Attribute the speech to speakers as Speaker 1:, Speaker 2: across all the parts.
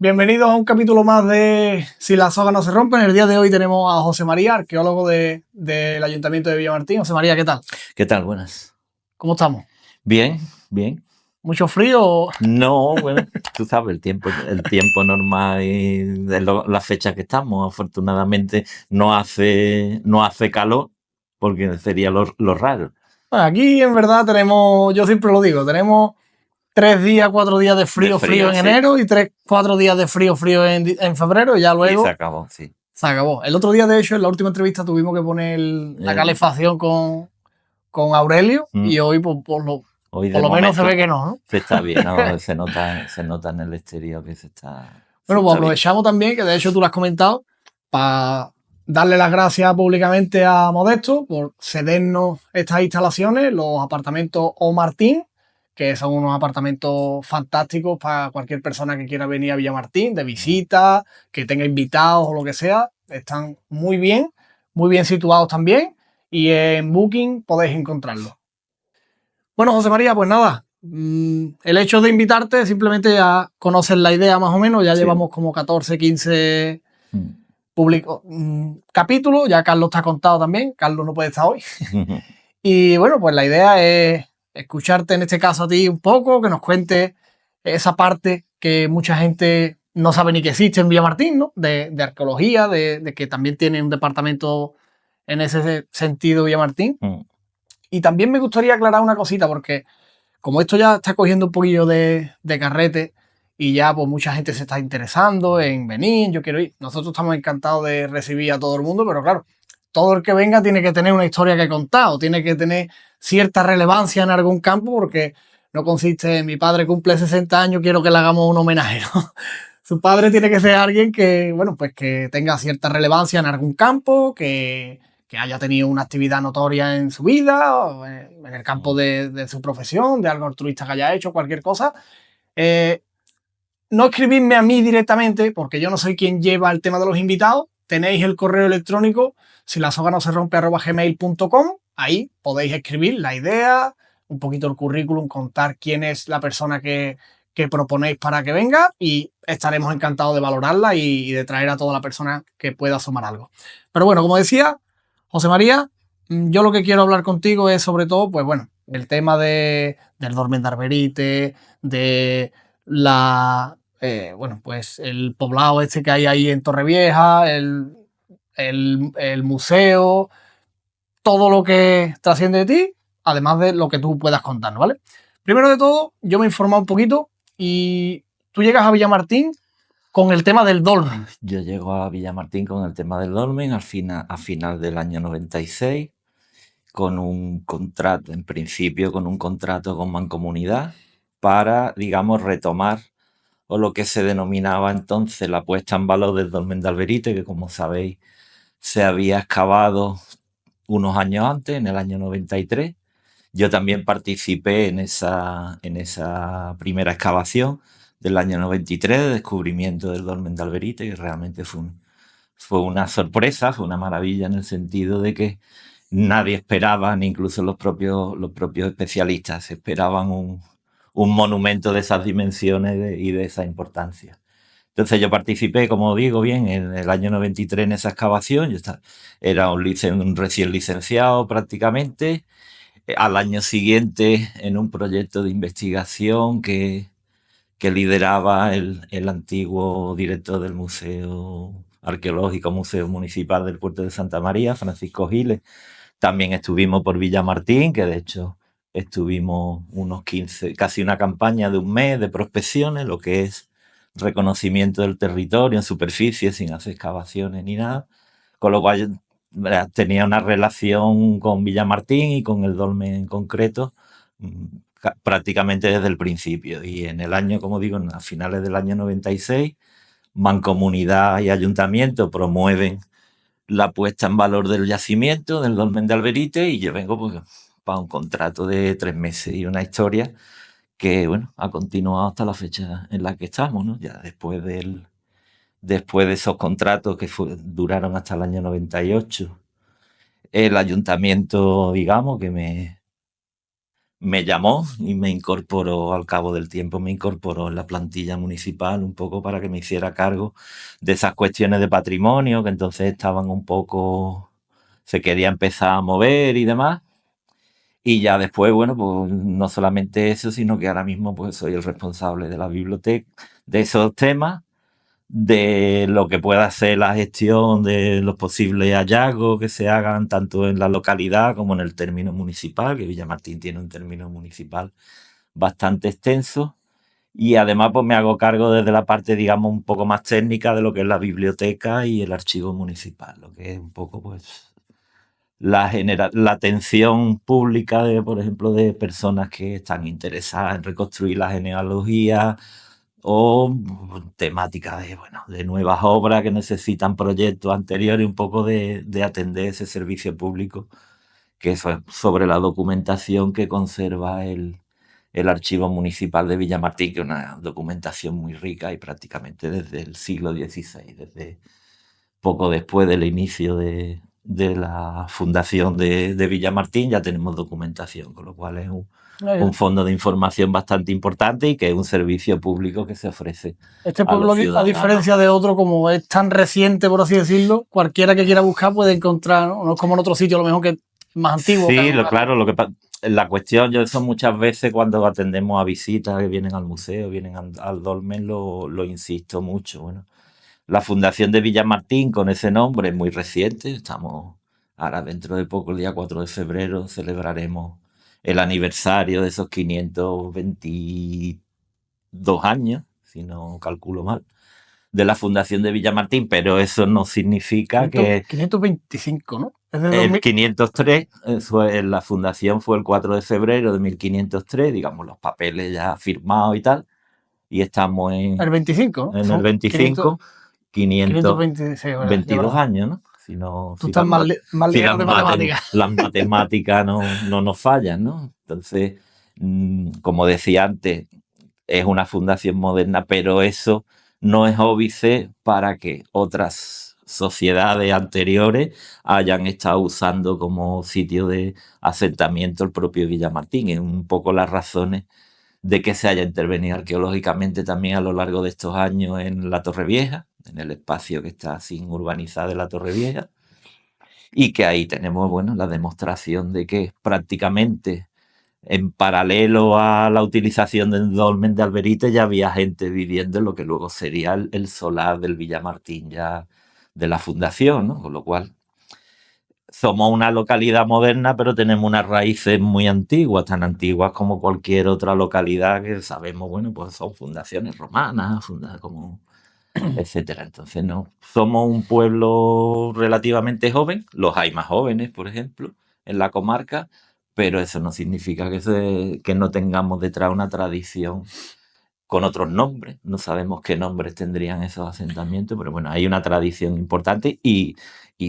Speaker 1: Bienvenidos a un capítulo más de Si las sogas no se rompen. El día de hoy tenemos a José María, arqueólogo del Ayuntamiento de Villamartín. José María, ¿qué tal?
Speaker 2: ¿Qué tal? Buenas.
Speaker 1: ¿Cómo estamos?
Speaker 2: Bien, bien.
Speaker 1: ¿Mucho frío?
Speaker 2: No, bueno, tú sabes, el tiempo normal y de las fechas que estamos. Afortunadamente no hace calor, porque sería lo raro.
Speaker 1: Bueno, aquí en verdad tenemos, yo siempre lo digo, tenemos 4 días de frío en
Speaker 2: sí.
Speaker 1: enero y 4 días de frío en febrero y ya luego
Speaker 2: Y se acabó, sí.
Speaker 1: se acabó. El otro día, de hecho, en la última entrevista tuvimos que poner la calefacción con Aurelio y hoy
Speaker 2: Hoy
Speaker 1: por
Speaker 2: de
Speaker 1: lo menos se
Speaker 2: momento
Speaker 1: ve que no, ¿no?
Speaker 2: se está bien, ¿no? Se nota en el exterior que se
Speaker 1: Bueno, pues
Speaker 2: está bien.
Speaker 1: aprovechamos también, que de hecho tú lo has comentado, para darle las gracias públicamente a Modesto por cedernos estas instalaciones, los apartamentos O Martín, que son unos apartamentos fantásticos para cualquier persona que quiera venir a Villamartín, de visita, que tenga invitados o lo que sea. Están muy bien situados también, y en Booking podéis encontrarlos. Bueno, José María, pues nada, el hecho de invitarte, simplemente ya conoces la idea más o menos, ya
Speaker 2: Sí.
Speaker 1: llevamos como 14, 15 capítulos, ya Carlos te ha contado también, Carlos no puede estar hoy. Y bueno, pues la idea es escucharte en este caso a ti un poco, que nos cuentes esa parte que mucha gente no sabe ni que existe en Villamartín, ¿no? De arqueología, de que también tiene un departamento en ese sentido Villamartín. Y también me gustaría aclarar una cosita, porque como esto ya está cogiendo un poquillo de carrete y ya pues mucha gente se está interesando en venir, yo quiero ir. Nosotros estamos encantados de recibir a todo el mundo, pero claro, todo el que venga tiene que tener una historia que contar o tiene que tener cierta relevancia en algún campo, porque no consiste en mi padre cumple 60 años, quiero que le hagamos un homenaje, ¿no? Su padre tiene que ser alguien que, bueno, pues que tenga cierta relevancia en algún campo, que haya tenido una actividad notoria en su vida, o en el campo de su profesión, de algo altruista que haya hecho, cualquier cosa. No escribidme a mí directamente, porque yo no soy quien lleva el tema de los invitados. Tenéis el correo electrónico, si la soga no se rompe, @gmail.com. Ahí podéis escribir la idea, un poquito el currículum, contar quién es la persona que proponéis para que venga, y estaremos encantados de valorarla y de traer a toda la persona que pueda sumar algo. Pero bueno, como decía, José María, yo lo que quiero hablar contigo es sobre todo, pues bueno, el tema del Dolmen de Arberite, de bueno, pues el poblado este que hay ahí en Torrevieja, el museo, todo lo que trasciende de ti, además de lo que tú puedas contarnos, ¿vale? Primero de todo, yo me he informado un poquito y tú llegas a Villamartín con el tema del dolmen.
Speaker 2: Yo llego a Villamartín con el tema del dolmen a final del año 96, con un contrato, en principio con un contrato con Mancomunidad para, digamos, retomar o lo que se denominaba entonces la puesta en valor del dolmen de Alberite, que como sabéis se había excavado unos años antes, en el año 93. Yo también participé en esa primera excavación del año 93 de descubrimiento del dolmen de Alberite, que realmente fue una sorpresa, fue una maravilla en el sentido de que nadie esperaba, ni incluso los propios especialistas esperaban un monumento de esas dimensiones y de esa importancia. Entonces yo participé, como digo bien, en el año 93 en esa excavación. Era un recién licenciado prácticamente. Al año siguiente en un proyecto de investigación que lideraba el antiguo director del Museo Arqueológico, Museo Municipal del Puerto de Santa María, Francisco Giles. También estuvimos por Villamartín, que de hecho estuvimos unos 15, casi una campaña de un mes de prospecciones, lo que es reconocimiento del territorio en superficie, sin hacer excavaciones ni nada, con lo cual tenía una relación con Villamartín y con el dolmen en concreto prácticamente desde el principio. Y en el año, como digo, a finales del año 96, Mancomunidad y Ayuntamiento promueven la puesta en valor del yacimiento, del dolmen de Alberite, y yo vengo pues, para un contrato de 3 meses y una historia que, bueno, ha continuado hasta la fecha en la que estamos, ¿no? Ya después de esos contratos que duraron hasta el año 98, el ayuntamiento, digamos, que me me llamó y me incorporó al cabo del tiempo, me incorporó en la plantilla municipal un poco para que me hiciera cargo de esas cuestiones de patrimonio que entonces estaban un poco, se quería empezar a mover y demás. Y ya después, bueno, pues no solamente eso, sino que ahora mismo pues soy el responsable de la biblioteca, de esos temas, de lo que pueda ser la gestión de los posibles hallazgos que se hagan tanto en la localidad como en el término municipal, que Villamartín tiene un término municipal bastante extenso. Y además pues me hago cargo desde la parte, digamos, un poco más técnica de lo que es la biblioteca y el archivo municipal, lo que es un poco pues la atención pública de, por ejemplo, de personas que están interesadas en reconstruir la genealogía o temáticas de, bueno, de nuevas obras que necesitan proyectos anteriores, un poco de atender ese servicio público, que eso es sobre la documentación que conserva el Archivo Municipal de Villamartín, que es una documentación muy rica y prácticamente desde el siglo XVI, desde poco después del inicio de la fundación de Villamartín, ya tenemos documentación, con lo cual es un fondo de información bastante importante y que es un servicio público que se ofrece
Speaker 1: Este
Speaker 2: a los
Speaker 1: pueblo, a
Speaker 2: ciudadanos.
Speaker 1: diferencia de otro, como es tan reciente, por así decirlo, cualquiera que quiera buscar puede encontrar, ¿no? No es como en otro sitio, a lo mejor que es más antiguo.
Speaker 2: Sí, claro, la cuestión, yo eso muchas veces cuando atendemos a visitas que vienen al museo, vienen al dolmen, lo insisto mucho. Bueno, la fundación de Villamartín con ese nombre es muy reciente. Estamos ahora dentro de poco, el día 4 de febrero, celebraremos el aniversario de esos 522 años, si no calculo mal, de la fundación de Villamartín, pero eso no significa
Speaker 1: 500,
Speaker 2: que
Speaker 1: 525, ¿no? Es de
Speaker 2: el
Speaker 1: 2000.
Speaker 2: 503, la fundación fue el 4 de febrero de 1503, digamos, los papeles ya firmados y tal, y estamos
Speaker 1: El 25, ¿no?
Speaker 2: en el
Speaker 1: Son
Speaker 2: 25,
Speaker 1: 526, ¿verdad? Ya
Speaker 2: 522
Speaker 1: verdad.
Speaker 2: años, ¿no? Si, no,
Speaker 1: Tú
Speaker 2: si,
Speaker 1: estás
Speaker 2: las,
Speaker 1: más, más
Speaker 2: si
Speaker 1: ligero de matemáticas.
Speaker 2: las matemáticas no nos fallan, ¿no? Entonces, como decía antes, es una fundación moderna, pero eso no es óbice para que otras sociedades anteriores hayan estado usando como sitio de asentamiento el propio Villamartín. Es un poco las razones de que se haya intervenido arqueológicamente también a lo largo de estos años en la Torre Vieja, en el espacio que está sin urbanizar de la Torre Vieja, y que ahí tenemos, bueno, la demostración de que prácticamente en paralelo a la utilización del dolmen de Alberite ya había gente viviendo en lo que luego sería el solar del Villamartín ya de la fundación, ¿no? Con lo cual somos una localidad moderna, pero tenemos unas raíces muy antiguas, tan antiguas como cualquier otra localidad que sabemos, bueno, pues son fundaciones romanas, como etcétera. Entonces, no, somos un pueblo relativamente joven, los hay más jóvenes, por ejemplo, en la comarca, pero eso no significa que no tengamos detrás una tradición con otros nombres. No sabemos qué nombres tendrían esos asentamientos, pero bueno, hay una tradición importante y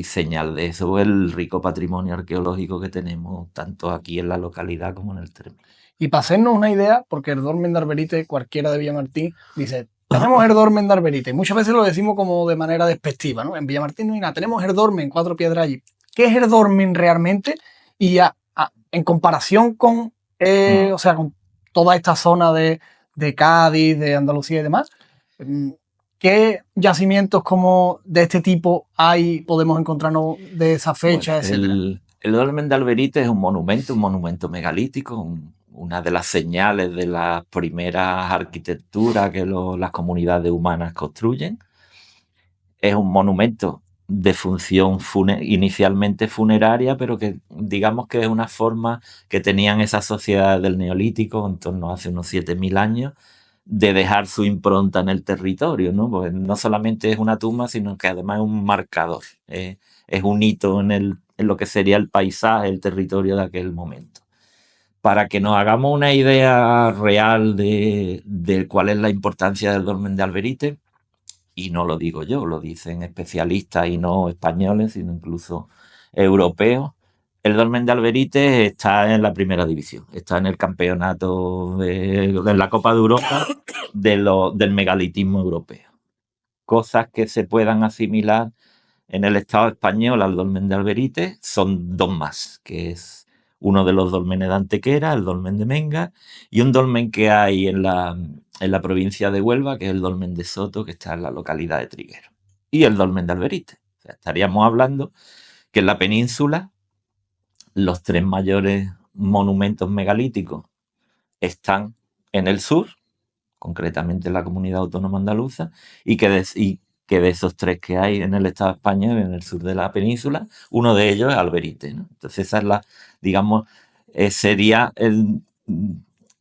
Speaker 2: señal de eso el rico patrimonio arqueológico que tenemos tanto aquí en la localidad como en el término.
Speaker 1: Y para hacernos una idea, porque el Dolmen de Arberite, cualquiera de Villamartín, dice, tenemos el Dolmen de Arberite. Muchas veces lo decimos como de manera despectiva, ¿no? En Villamartín no hay nada, tenemos el Dolmen, Cuatro Piedras allí. ¿Qué es el Dolmen realmente? Y en comparación con, o sea, con toda esta zona de Cádiz, de Andalucía y demás, ¿qué yacimientos como de este tipo hay, podemos encontrarnos de esa fecha,
Speaker 2: Bueno,
Speaker 1: etcétera?
Speaker 2: el dolmen de Alberite es un monumento megalítico, una de las señales de las primeras arquitecturas que las comunidades humanas construyen. Es un monumento de función inicialmente funeraria, pero que digamos que es una forma que tenían esas sociedades del Neolítico, en torno a hace unos 7.000 años, de dejar su impronta en el territorio, ¿no? Porque no solamente es una tumba, sino que además es un marcador, es un hito en lo que sería el paisaje, el territorio de aquel momento. Para que nos hagamos una idea real de cuál es la importancia del dolmen de Alberite, y no lo digo yo, lo dicen especialistas y no españoles, sino incluso europeos. El Dolmen de Alberite está en la primera división, está en el campeonato de la Copa de Europa del megalitismo europeo. Cosas que se puedan asimilar en el Estado español al Dolmen de Alberite son dos más, que es uno de los dólmenes de Antequera, el dolmen de Menga, y un dolmen que hay en la provincia de Huelva, que es el dolmen de Soto, que está en la localidad de Triguero, y el dolmen de Alberite. O sea, estaríamos hablando que en la península los tres mayores monumentos megalíticos están en el sur, concretamente en la comunidad autónoma andaluza, y que de esos tres que hay en el Estado español, en el sur de la península, uno de ellos es Alberite, ¿no? Entonces esa es la, digamos, sería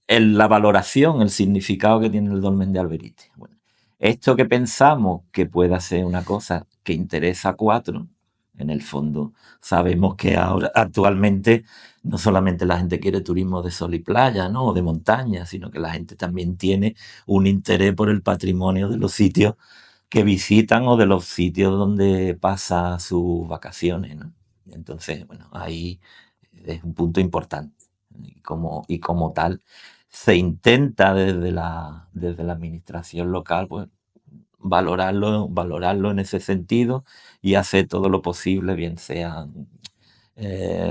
Speaker 2: la valoración, el significado que tiene el dolmen de Alberite. Bueno, esto que pensamos que pueda ser una cosa que interesa a cuatro, en el fondo sabemos que ahora actualmente no solamente la gente quiere turismo de sol y playa, ¿no? O de montaña, sino que la gente también tiene un interés por el patrimonio de los sitios que visitan o de los sitios donde pasa sus vacaciones, ¿no? Entonces, bueno, ahí es un punto importante. Y como tal, se intenta desde la administración local, pues, valorarlo en ese sentido y hacer todo lo posible, bien sea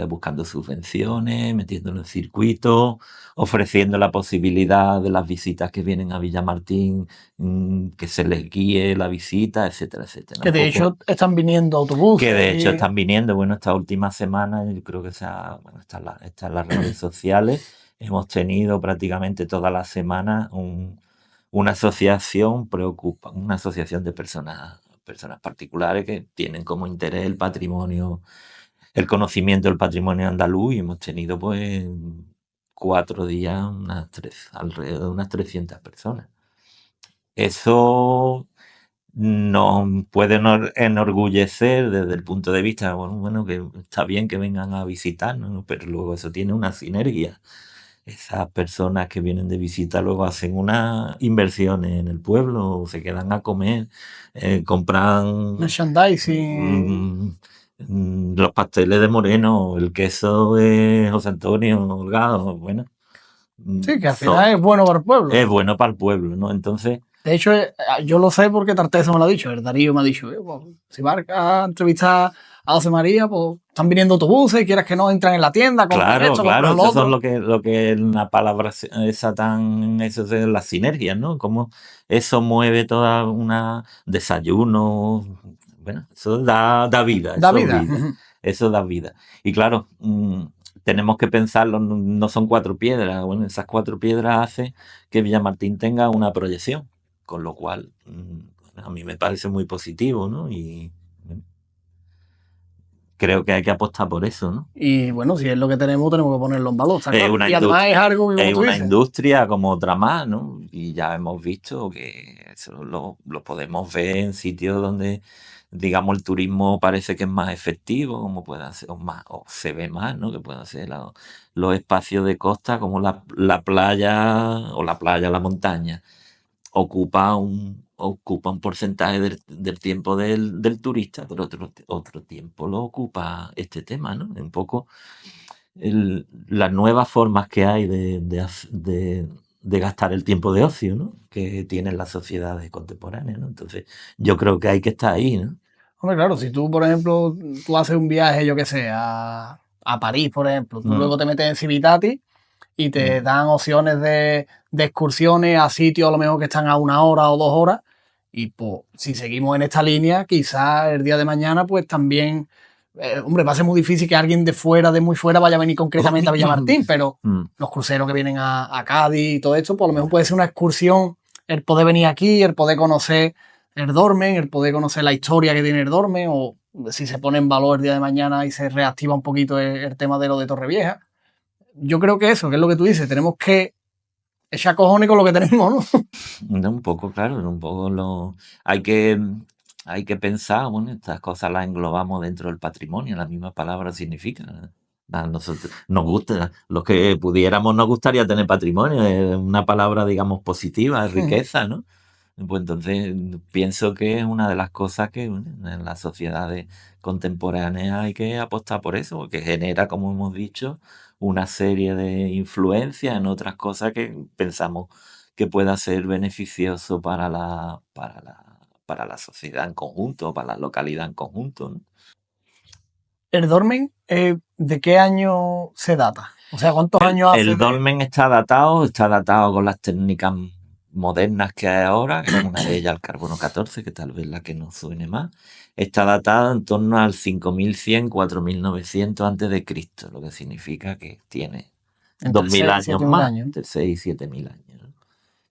Speaker 2: buscando subvenciones, metiéndolo en circuitos, ofreciendo la posibilidad de las visitas que vienen a Villamartín, que se les guíe la visita, etcétera, etcétera.
Speaker 1: Que
Speaker 2: Un
Speaker 1: de
Speaker 2: poco
Speaker 1: hecho están viniendo
Speaker 2: que
Speaker 1: autobuses
Speaker 2: de hecho
Speaker 1: y...
Speaker 2: están viniendo, bueno, esta última semana, yo creo que bueno, está en las redes sociales, hemos tenido prácticamente toda la semana una asociación una asociación de personas particulares que tienen como interés el patrimonio, el conocimiento del patrimonio andaluz, y hemos tenido pues 4 días, alrededor de unas 300 personas. Eso nos puede enorgullecer desde el punto de vista, bueno, que está bien que vengan a visitarnos, ¿no? Pero luego eso tiene una sinergia. Esas personas que vienen de visita luego hacen unas inversiones en el pueblo, o se quedan a comer, compran
Speaker 1: merchandising.
Speaker 2: los pasteles de Moreno, el queso de José Antonio Holgado, bueno,
Speaker 1: Sí, que al final es bueno para el pueblo.
Speaker 2: es bueno para el pueblo, ¿no? Entonces,
Speaker 1: De hecho, yo lo sé porque Tarteso me lo ha dicho, el Darío me ha dicho, pues, si vas a entrevistar a José María, pues están viniendo autobuses, quieras que no, entran en la tienda, compran
Speaker 2: claro,
Speaker 1: esto,
Speaker 2: claro,
Speaker 1: compran lo
Speaker 2: eso son
Speaker 1: otro.
Speaker 2: lo que es una palabra esa tan, eso es las sinergias, ¿no? Cómo eso mueve toda una desayuno, bueno, eso da vida,
Speaker 1: Da
Speaker 2: eso
Speaker 1: vida.
Speaker 2: vida, eso da vida. Y claro, tenemos que pensarlo, no son cuatro piedras, bueno, esas cuatro piedras hacen que Villamartín tenga una proyección, con lo cual a mí me parece muy positivo, ¿no? Y bueno, creo que hay que apostar por eso, ¿no?
Speaker 1: Y bueno, si es lo que tenemos que ponerlo en valor, está
Speaker 2: Es
Speaker 1: claro.
Speaker 2: una
Speaker 1: Y además es algo que, como
Speaker 2: es
Speaker 1: tú
Speaker 2: una
Speaker 1: dices,
Speaker 2: industria como otra más, ¿no? Y ya hemos visto que eso lo podemos ver en sitios donde, digamos, el turismo parece que es más efectivo, como puede ser, o se ve más, ¿no? Que pueden ser los espacios de costa, como la playa, la montaña, ocupa un porcentaje del tiempo del turista, pero otro tiempo lo ocupa este tema, ¿no? Un poco las nuevas formas que hay de gastar el tiempo de ocio, ¿no? Que tienen las sociedades contemporáneas, ¿no? Entonces, yo creo que hay que estar ahí, ¿no?
Speaker 1: hombre, claro, si tú, por ejemplo, tú haces un viaje, yo qué sé, a París, por ejemplo, tú
Speaker 2: Mm,
Speaker 1: luego te metes en Civitati y te
Speaker 2: mm,
Speaker 1: dan opciones de excursiones a sitios a lo mejor que están a 1 hora o 2 horas. Y pues, si seguimos en esta línea, quizás el día de mañana, pues también, hombre, va a ser muy difícil que alguien de fuera, de muy fuera, vaya a venir concretamente a Villamartín, pero
Speaker 2: mm.
Speaker 1: los cruceros que vienen a Cádiz y todo esto, pues a lo mejor puede ser una excursión, el poder venir aquí, el poder conocer el Dormen, el poder conocer la historia que tiene el Dormen, o si se pone en valor el día de mañana y se reactiva un poquito el tema de lo de Torrevieja. Yo creo que eso, que es lo que tú dices, tenemos que echar cojones con lo que tenemos, ¿no?
Speaker 2: No, un poco, claro, un poco hay que, hay que pensar, bueno, estas cosas las englobamos dentro del patrimonio, la misma palabra significa. A nosotros nos gusta, los que pudiéramos nos gustaría tener patrimonio, es una palabra, digamos, positiva, es riqueza, ¿no? Pues entonces pienso que es una de las cosas que bueno, en las sociedades contemporáneas hay que apostar por eso, porque genera, como hemos dicho, una serie de influencias en otras cosas que pensamos que pueda ser beneficioso para la sociedad en conjunto, para la localidad en conjunto, ¿no?
Speaker 1: ¿El dolmen de qué año se data? O sea, ¿cuántos años hace
Speaker 2: El dolmen está datado con las técnicas modernas que hay ahora, que una de ellas el carbono 14, que tal vez la que nos suene más. Está datado en torno al 5100, 4900 antes de Cristo, lo que significa que tiene
Speaker 1: entre
Speaker 2: 2000
Speaker 1: 6 y
Speaker 2: años
Speaker 1: 7.000
Speaker 2: más,
Speaker 1: años?
Speaker 2: entre 6 y 7000 años, ¿no?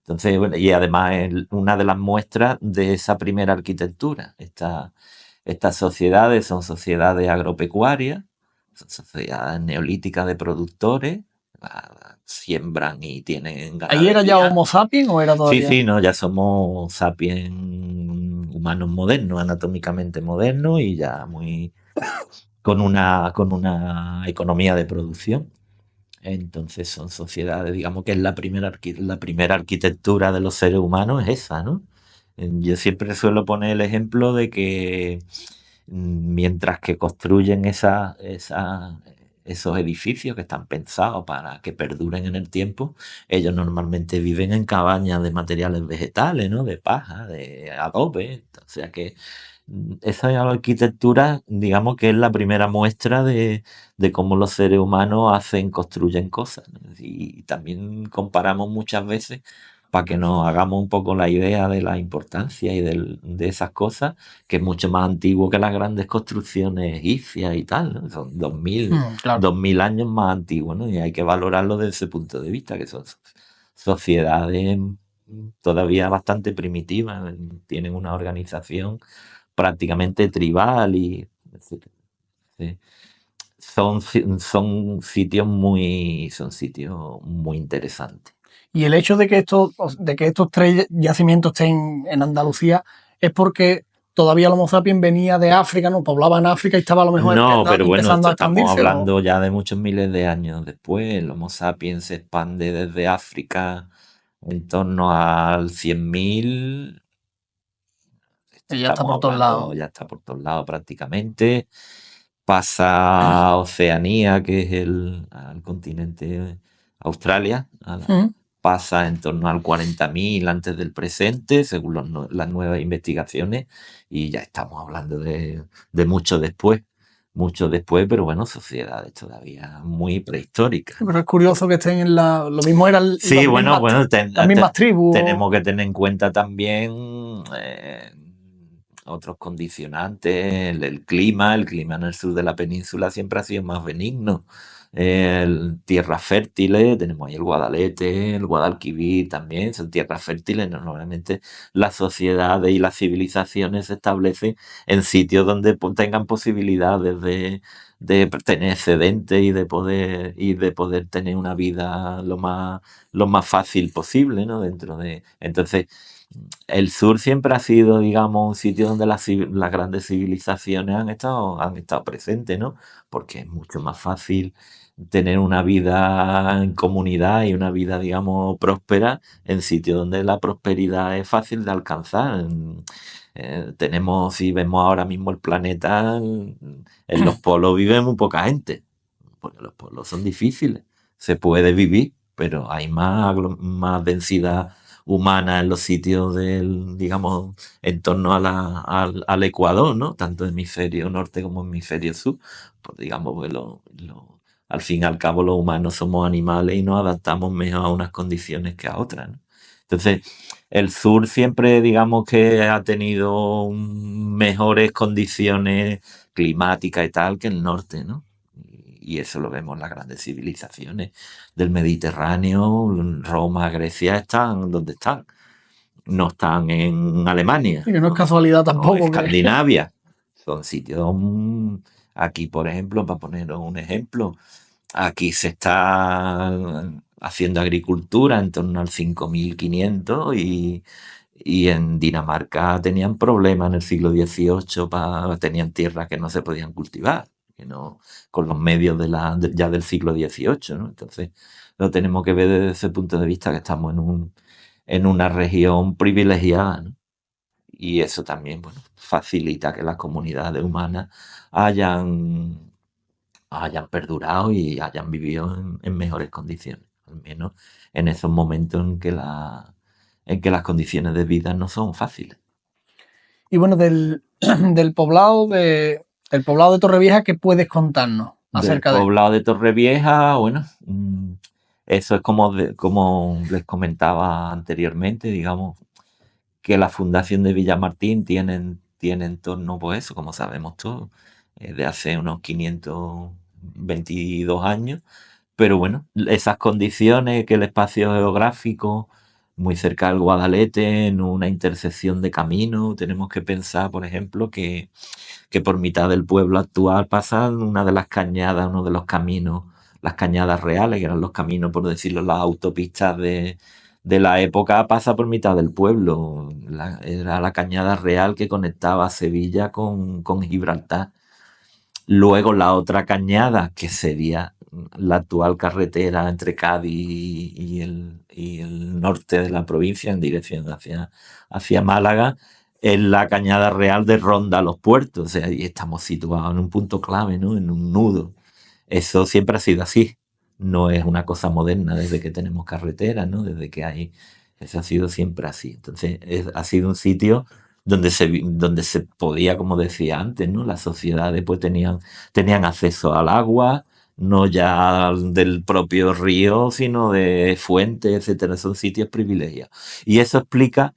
Speaker 2: Entonces, bueno, y además es una de las muestras de esa primera arquitectura. Estas sociedades son sociedades agropecuarias, son sociedades neolíticas de productores, siembran y tienen
Speaker 1: ¿Ahí era ya
Speaker 2: ganadería.
Speaker 1: Homo sapiens o era
Speaker 2: Sí,
Speaker 1: todavía?
Speaker 2: sí, no, ya somos sapiens humanos modernos, anatómicamente modernos y ya muy con una economía de producción. Entonces son sociedades, digamos que es la primera arquitectura de los seres humanos es esa, ¿no? Yo siempre suelo poner el ejemplo de que mientras que construyen esos edificios que están pensados para que perduren en el tiempo, ellos normalmente viven en cabañas de materiales vegetales, ¿no? De paja, de adobe. O sea que esa arquitectura, digamos que es la primera muestra de cómo los seres humanos construyen cosas, ¿no? Y también comparamos muchas veces para que nos hagamos un poco la idea de la importancia de esas cosas, que es mucho más antiguo que las grandes construcciones egipcias y tal, ¿no? Son 2000,
Speaker 1: Claro.
Speaker 2: 2000 años más antiguos, ¿no? Y hay que valorarlo desde ese punto de vista, que son sociedades todavía bastante primitivas, tienen una organización prácticamente tribal y etcétera. Sí. Son sitios muy interesantes.
Speaker 1: Y el hecho de que estos tres yacimientos estén en Andalucía es porque todavía el Homo sapiens venía de África, ¿no? Poblaba en África y estaba a lo mejor
Speaker 2: No, pero bueno,
Speaker 1: empezando
Speaker 2: esto
Speaker 1: a
Speaker 2: estamos
Speaker 1: expandirse. ¿O?
Speaker 2: hablando ya de muchos miles de años después. El Homo sapiens se expande desde África en torno al 100.000.
Speaker 1: Ya está
Speaker 2: Estamos
Speaker 1: por todos
Speaker 2: hablando,
Speaker 1: lados.
Speaker 2: ya está por todos lados prácticamente. Pasa a Oceanía, que es al continente Australia,
Speaker 1: Mm.
Speaker 2: pasa en torno al 40.000 antes del presente, según las nuevas investigaciones, y ya estamos hablando de mucho después, pero bueno, sociedades todavía muy prehistóricas,
Speaker 1: Sí,
Speaker 2: ¿no?
Speaker 1: pero es curioso que estén en la. Lo mismo eran
Speaker 2: Sí, bueno,
Speaker 1: las mismas tribus.
Speaker 2: tenemos que tener en cuenta también otros condicionantes, el clima en el sur de la península siempre ha sido más benigno. Tierras fértiles, tenemos ahí el Guadalete, el Guadalquivir también, son tierras fértiles. Normalmente las sociedades y las civilizaciones se establecen en sitios donde tengan posibilidades de tener excedentes y de poder tener una vida lo más fácil posible, ¿no? Entonces, el sur siempre ha sido, digamos, un sitio donde las grandes civilizaciones han estado presentes, ¿no? Porque es mucho más fácil tener una vida en comunidad y una vida, digamos, próspera en sitios donde la prosperidad es fácil de alcanzar. Si vemos ahora mismo el planeta, en los polos vive muy poca gente, porque los polos son difíciles. Se puede vivir, pero hay más densidad humana en los sitios digamos, en torno al Ecuador, ¿no? Tanto hemisferio norte como hemisferio sur. Pues digamos, pues al fin y al cabo los humanos somos animales y nos adaptamos mejor a unas condiciones que a otras, ¿no? Entonces, el sur siempre, digamos que ha tenido mejores condiciones climáticas y tal que el norte, ¿no? Y eso lo vemos en las grandes civilizaciones del Mediterráneo. Roma, Grecia están donde están. No están en Alemania,
Speaker 1: Y que no es
Speaker 2: ¿no?
Speaker 1: casualidad
Speaker 2: O
Speaker 1: tampoco que.
Speaker 2: Escandinavia. Son sitios, aquí, por ejemplo, para poneros un ejemplo, aquí se está haciendo agricultura en torno al 5500 y en Dinamarca tenían problemas en el siglo XVIII, tenían tierras que no se podían cultivar, que no, con los medios ya del siglo XVIII, ¿no? Entonces, lo tenemos que ver desde ese punto de vista, que estamos en una región privilegiada, ¿no? Y eso también, bueno, facilita que las comunidades humanas hayan perdurado y hayan vivido en mejores condiciones, al menos en esos momentos en que las condiciones de vida no son fáciles.
Speaker 1: Y bueno, del, del poblado El poblado de Torrevieja, ¿qué puedes contarnos
Speaker 2: Del
Speaker 1: acerca de él?
Speaker 2: poblado de Torrevieja, bueno, eso es como les comentaba anteriormente, digamos, que la fundación de Villamartín tiene en torno, pues eso, como sabemos todos, de hace unos 522 años. Pero bueno, esas condiciones, que el espacio geográfico, muy cerca del Guadalete, en una intersección de caminos, tenemos que pensar, por ejemplo, que por mitad del pueblo actual pasa una de las cañadas, uno de los caminos, las cañadas reales, que eran los caminos, por decirlo, las autopistas de la época, pasa por mitad del pueblo. Era la cañada real que conectaba Sevilla con Gibraltar. Luego la otra cañada, que sería la actual carretera entre Cádiz y el norte de la provincia, en dirección hacia Málaga, es la cañada real de Ronda a los Puertos. O sea, ahí estamos situados en un punto clave, ¿no? En un nudo. Eso siempre ha sido así. No es una cosa moderna desde que tenemos carretera, ¿no? Desde que hay. Eso ha sido siempre así. Entonces, ha sido un sitio donde se podía, como decía antes, ¿no? Las sociedades pues tenían acceso al agua, no ya del propio río, sino de fuentes, etcétera. Son sitios privilegiados. Y eso explica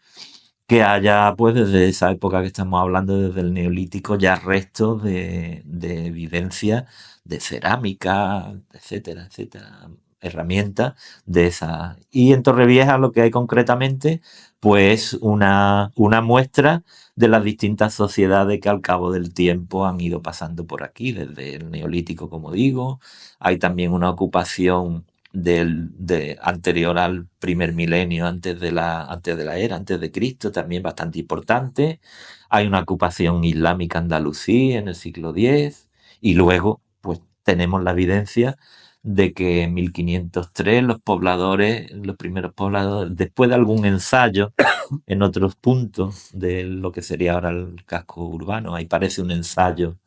Speaker 2: que haya, pues desde esa época que estamos hablando, desde el Neolítico, ya restos de evidencia de cerámica, etcétera, etcétera, herramientas de esa. Y en Torrevieja lo que hay concretamente, pues una muestra de las distintas sociedades que al cabo del tiempo han ido pasando por aquí, desde el Neolítico, como digo. Hay también una ocupación anterior al primer milenio, antes de la era, antes de Cristo, también bastante importante. Hay una ocupación islámica andalusí en el siglo X, y luego pues tenemos la evidencia de que en 1503 los primeros pobladores, después de algún ensayo en otros puntos de lo que sería ahora el casco urbano, ahí parece un ensayo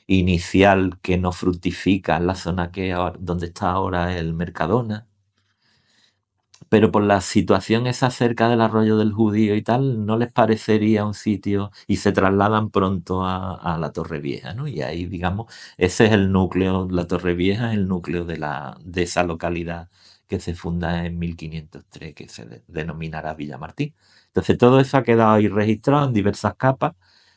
Speaker 2: inicial que no fructifica en la zona donde está ahora el Mercadona, pero por la situación esa cerca del arroyo del Judío y tal, no les parecería un sitio, y se trasladan pronto a la Torre Vieja, ¿no? Y ahí, digamos, ese es el núcleo, la Torre Vieja es el núcleo de esa localidad que se funda en 1503, que se denominará Villamartín. Entonces todo eso ha quedado ahí registrado en diversas capas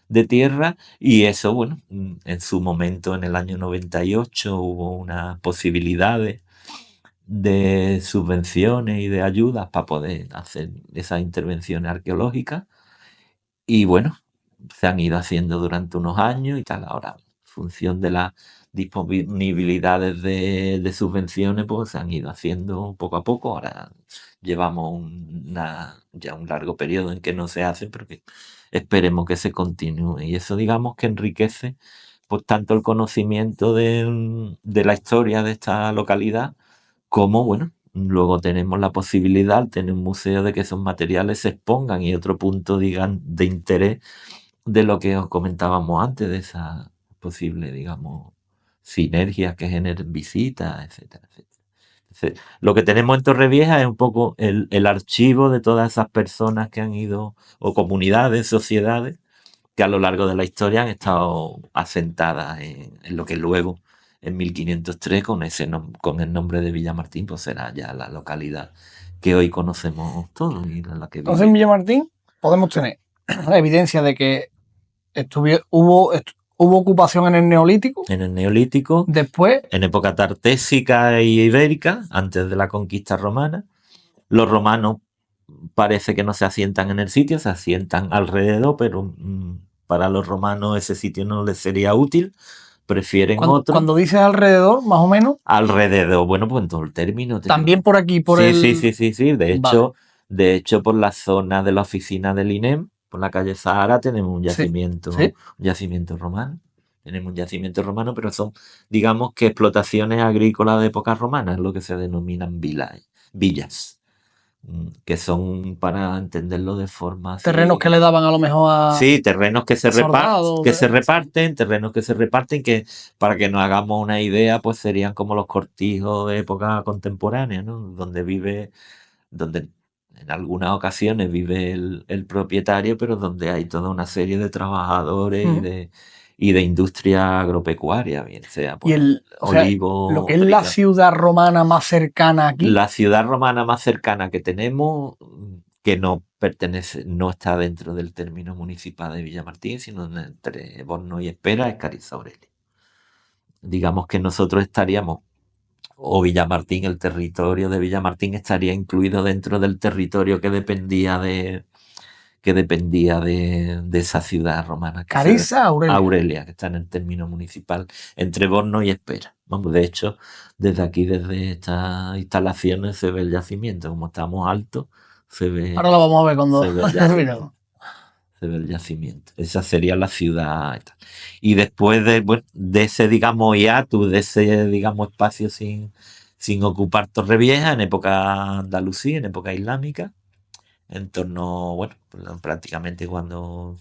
Speaker 2: de tierra, y eso, bueno, en su momento, en el año 98, hubo unas posibilidades de subvenciones y de ayudas para poder hacer esas intervenciones arqueológicas, y bueno, se han ido haciendo durante unos años y tal. Ahora, en función de las disponibilidades de subvenciones, pues se han ido haciendo poco a poco. Ahora llevamos ya un largo periodo en que no se hace, pero que esperemos que se continúe. Y eso, digamos, que enriquece pues tanto el conocimiento de la historia de esta localidad, como, bueno, luego tenemos la posibilidad, al tener un museo, de que esos materiales se expongan, y otro punto, digan, de interés de lo que os comentábamos antes, de esa posible, digamos, sinergias que generen visitas, etcétera, etcétera. Entonces, lo que tenemos en Torrevieja es un poco el archivo de todas esas personas que han ido, o comunidades, sociedades, que a lo largo de la historia han estado asentadas en lo que luego, en 1503, con el nombre de Villamartín, pues será ya la localidad que hoy conocemos todos y en la que
Speaker 1: Entonces en
Speaker 2: vivimos.
Speaker 1: Villamartín podemos tener evidencia de que hubo ocupación en el Neolítico.
Speaker 2: En el Neolítico,
Speaker 1: Después,
Speaker 2: en época tartésica e ibérica, antes de la conquista romana, los romanos parece que no se asientan en el sitio, se asientan alrededor, pero para los romanos ese sitio no les sería útil, prefieren otro.
Speaker 1: cuando dices alrededor, más o menos,
Speaker 2: Alrededor, bueno, pues en todo el término.
Speaker 1: también por aquí, por
Speaker 2: Sí, sí,
Speaker 1: el...
Speaker 2: sí, sí, sí.
Speaker 1: Vale,
Speaker 2: De hecho, por la zona de la oficina del INEM, por la calle Sahara, tenemos
Speaker 1: sí, sí.
Speaker 2: un yacimiento romano. Tenemos un yacimiento romano, pero son, digamos, que explotaciones agrícolas de época romana, es lo que se denominan villas, que son, para entenderlo de forma
Speaker 1: Terrenos que
Speaker 2: así.
Speaker 1: le daban a lo mejor
Speaker 2: Sí, terrenos
Speaker 1: a soldados.
Speaker 2: terrenos que se reparten, que para que nos hagamos una idea, pues serían como los cortijos de época contemporánea, ¿no? Donde en algunas ocasiones vive el propietario, pero donde hay toda una serie de trabajadores
Speaker 1: Ujú.
Speaker 2: y de industria agropecuaria, bien sea
Speaker 1: Y
Speaker 2: por olivo,
Speaker 1: lo que es la
Speaker 2: trigo.
Speaker 1: ciudad romana más cercana aquí,
Speaker 2: La ciudad romana más cercana que tenemos, que no pertenece, no está dentro del término municipal de Villamartín, sino entre Borno y Espera, es Cariza Aurelia. Digamos que nosotros estaríamos, o Villamartín, el territorio de Villamartín estaría incluido dentro del territorio que dependía de esa ciudad romana,
Speaker 1: Cariza, Aurelia.
Speaker 2: Aurelia, que está en el término municipal, entre Borno y Espera. Vamos, de hecho, desde aquí, desde estas instalaciones, se ve el yacimiento. Como estamos altos, se ve,
Speaker 1: Ahora lo vamos a ver cuando
Speaker 2: se ve el
Speaker 1: terminemos.
Speaker 2: yacimiento. Se ve el yacimiento. Esa sería la ciudad. Y después de ese, digamos, hiatus, de ese, digamos, espacio sin ocupar Torrevieja, en época andalusí, en época islámica, en torno, bueno, prácticamente cuando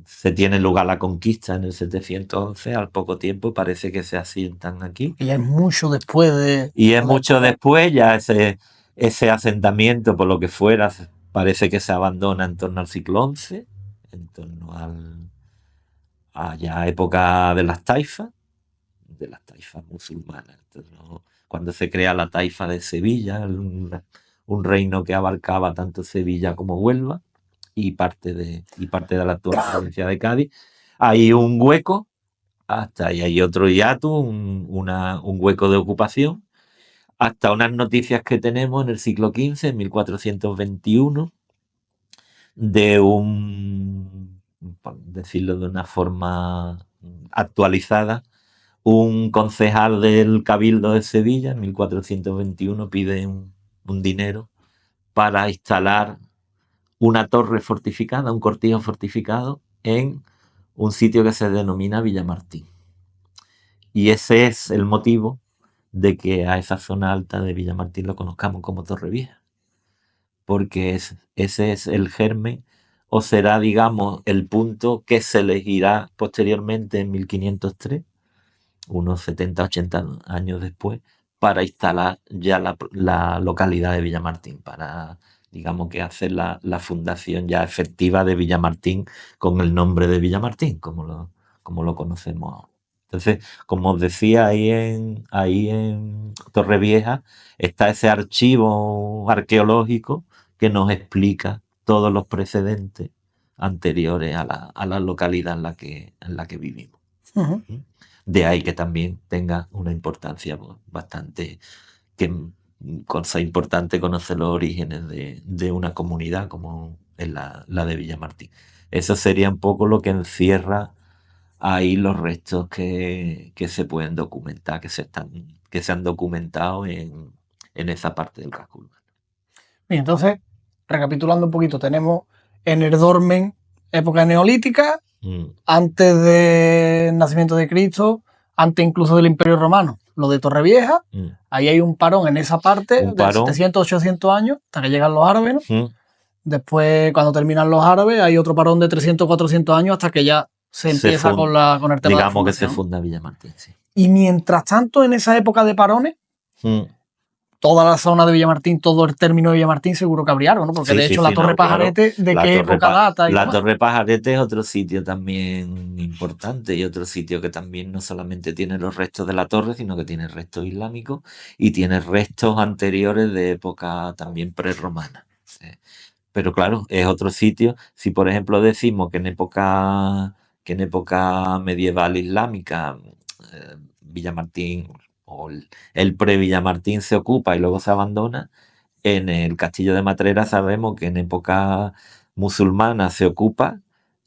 Speaker 2: se tiene lugar la conquista en el 711, al poco tiempo parece que se asientan aquí.
Speaker 1: Y ya es mucho después de...
Speaker 2: Y es mucho después, ya ese asentamiento, por lo que fuera, parece que se abandona en torno al siglo XI, en torno a ya época de las taifas musulmanas. Entonces, ¿no? Cuando se crea la taifa de Sevilla, un reino que abarcaba tanto Sevilla como Huelva y parte de la actual provincia de Cádiz, hay un hueco, hasta ahí hay otro hiato, un hueco de ocupación, hasta unas noticias que tenemos en el siglo XV, en 1421, de por decirlo de una forma actualizada, un concejal del Cabildo de Sevilla, en 1421, pide un dinero para instalar una torre fortificada, un cortijo fortificado, en un sitio que se denomina Villamartín. Y ese es el motivo de que a esa zona alta de Villamartín lo conozcamos como Torrevieja, porque ese es el germen, o será, digamos, el punto que se elegirá posteriormente en 1503, unos 70, 80 años después, para instalar ya la localidad de Villamartín, para, digamos, que hacer la fundación ya efectiva de Villamartín con el nombre de Villamartín, como lo conocemos ahora. Entonces, como os decía, ahí en Torrevieja está ese archivo arqueológico que nos explica todos los precedentes anteriores a la localidad en la que vivimos.
Speaker 1: Ujú.
Speaker 2: De ahí que también tenga una importancia, pues, bastante, que cosa importante conocer los orígenes de una comunidad como es la de Villamartín. Eso sería un poco lo que encierra ahí los restos que se pueden documentar, que se han documentado en esa parte del casco urbano.
Speaker 1: Bien, entonces, recapitulando un poquito, tenemos en el Dolmen época neolítica,
Speaker 2: Mm,
Speaker 1: antes del nacimiento de Cristo, antes incluso del Imperio Romano, lo de Torrevieja.
Speaker 2: mm.
Speaker 1: Ahí hay un parón en esa parte
Speaker 2: Un
Speaker 1: de
Speaker 2: parón.
Speaker 1: 700, 800 años, hasta que llegan los árabes, ¿no?
Speaker 2: Mm.
Speaker 1: Después, cuando terminan los árabes, hay otro parón de 300, 400 años hasta que ya se empieza con el tema de la
Speaker 2: Digamos que se
Speaker 1: fundación.
Speaker 2: funda Villamartín, sí.
Speaker 1: Y mientras tanto, en esa época de parones,
Speaker 2: Mm.
Speaker 1: toda la zona de Villamartín, todo el término de Villamartín, seguro que habría algo, ¿no? Porque
Speaker 2: Sí,
Speaker 1: de
Speaker 2: sí,
Speaker 1: hecho la
Speaker 2: sí,
Speaker 1: Torre
Speaker 2: no, claro.
Speaker 1: Pajarete, ¿de
Speaker 2: La
Speaker 1: qué
Speaker 2: Torre
Speaker 1: época data?
Speaker 2: La Torre Pajarete es otro sitio también importante, y otro sitio que también no solamente tiene los restos de la torre, sino que tiene restos islámicos y tiene restos anteriores de época también prerromana. Sí. Pero claro, es otro sitio. Si por ejemplo decimos que en época medieval islámica, Villamartín o el pre-Villamartín se ocupa y luego se abandona, en el castillo de Matrera sabemos que en época musulmana se ocupa,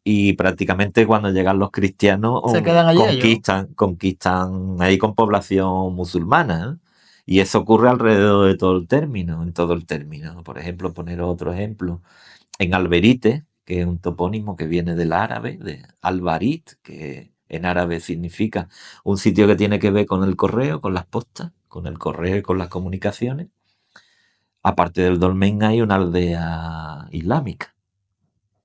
Speaker 2: y prácticamente cuando llegan los cristianos
Speaker 1: Se quedan allí ellos.
Speaker 2: conquistan ahí con población musulmana, ¿eh? Y eso ocurre alrededor de todo el término, en todo el término. Por ejemplo, poner otro ejemplo, en Alberite, que es un topónimo que viene del árabe, de Albarit, que en árabe significa un sitio que tiene que ver con el correo, con las postas, con el correo y con las comunicaciones. Aparte del dolmen hay una aldea islámica,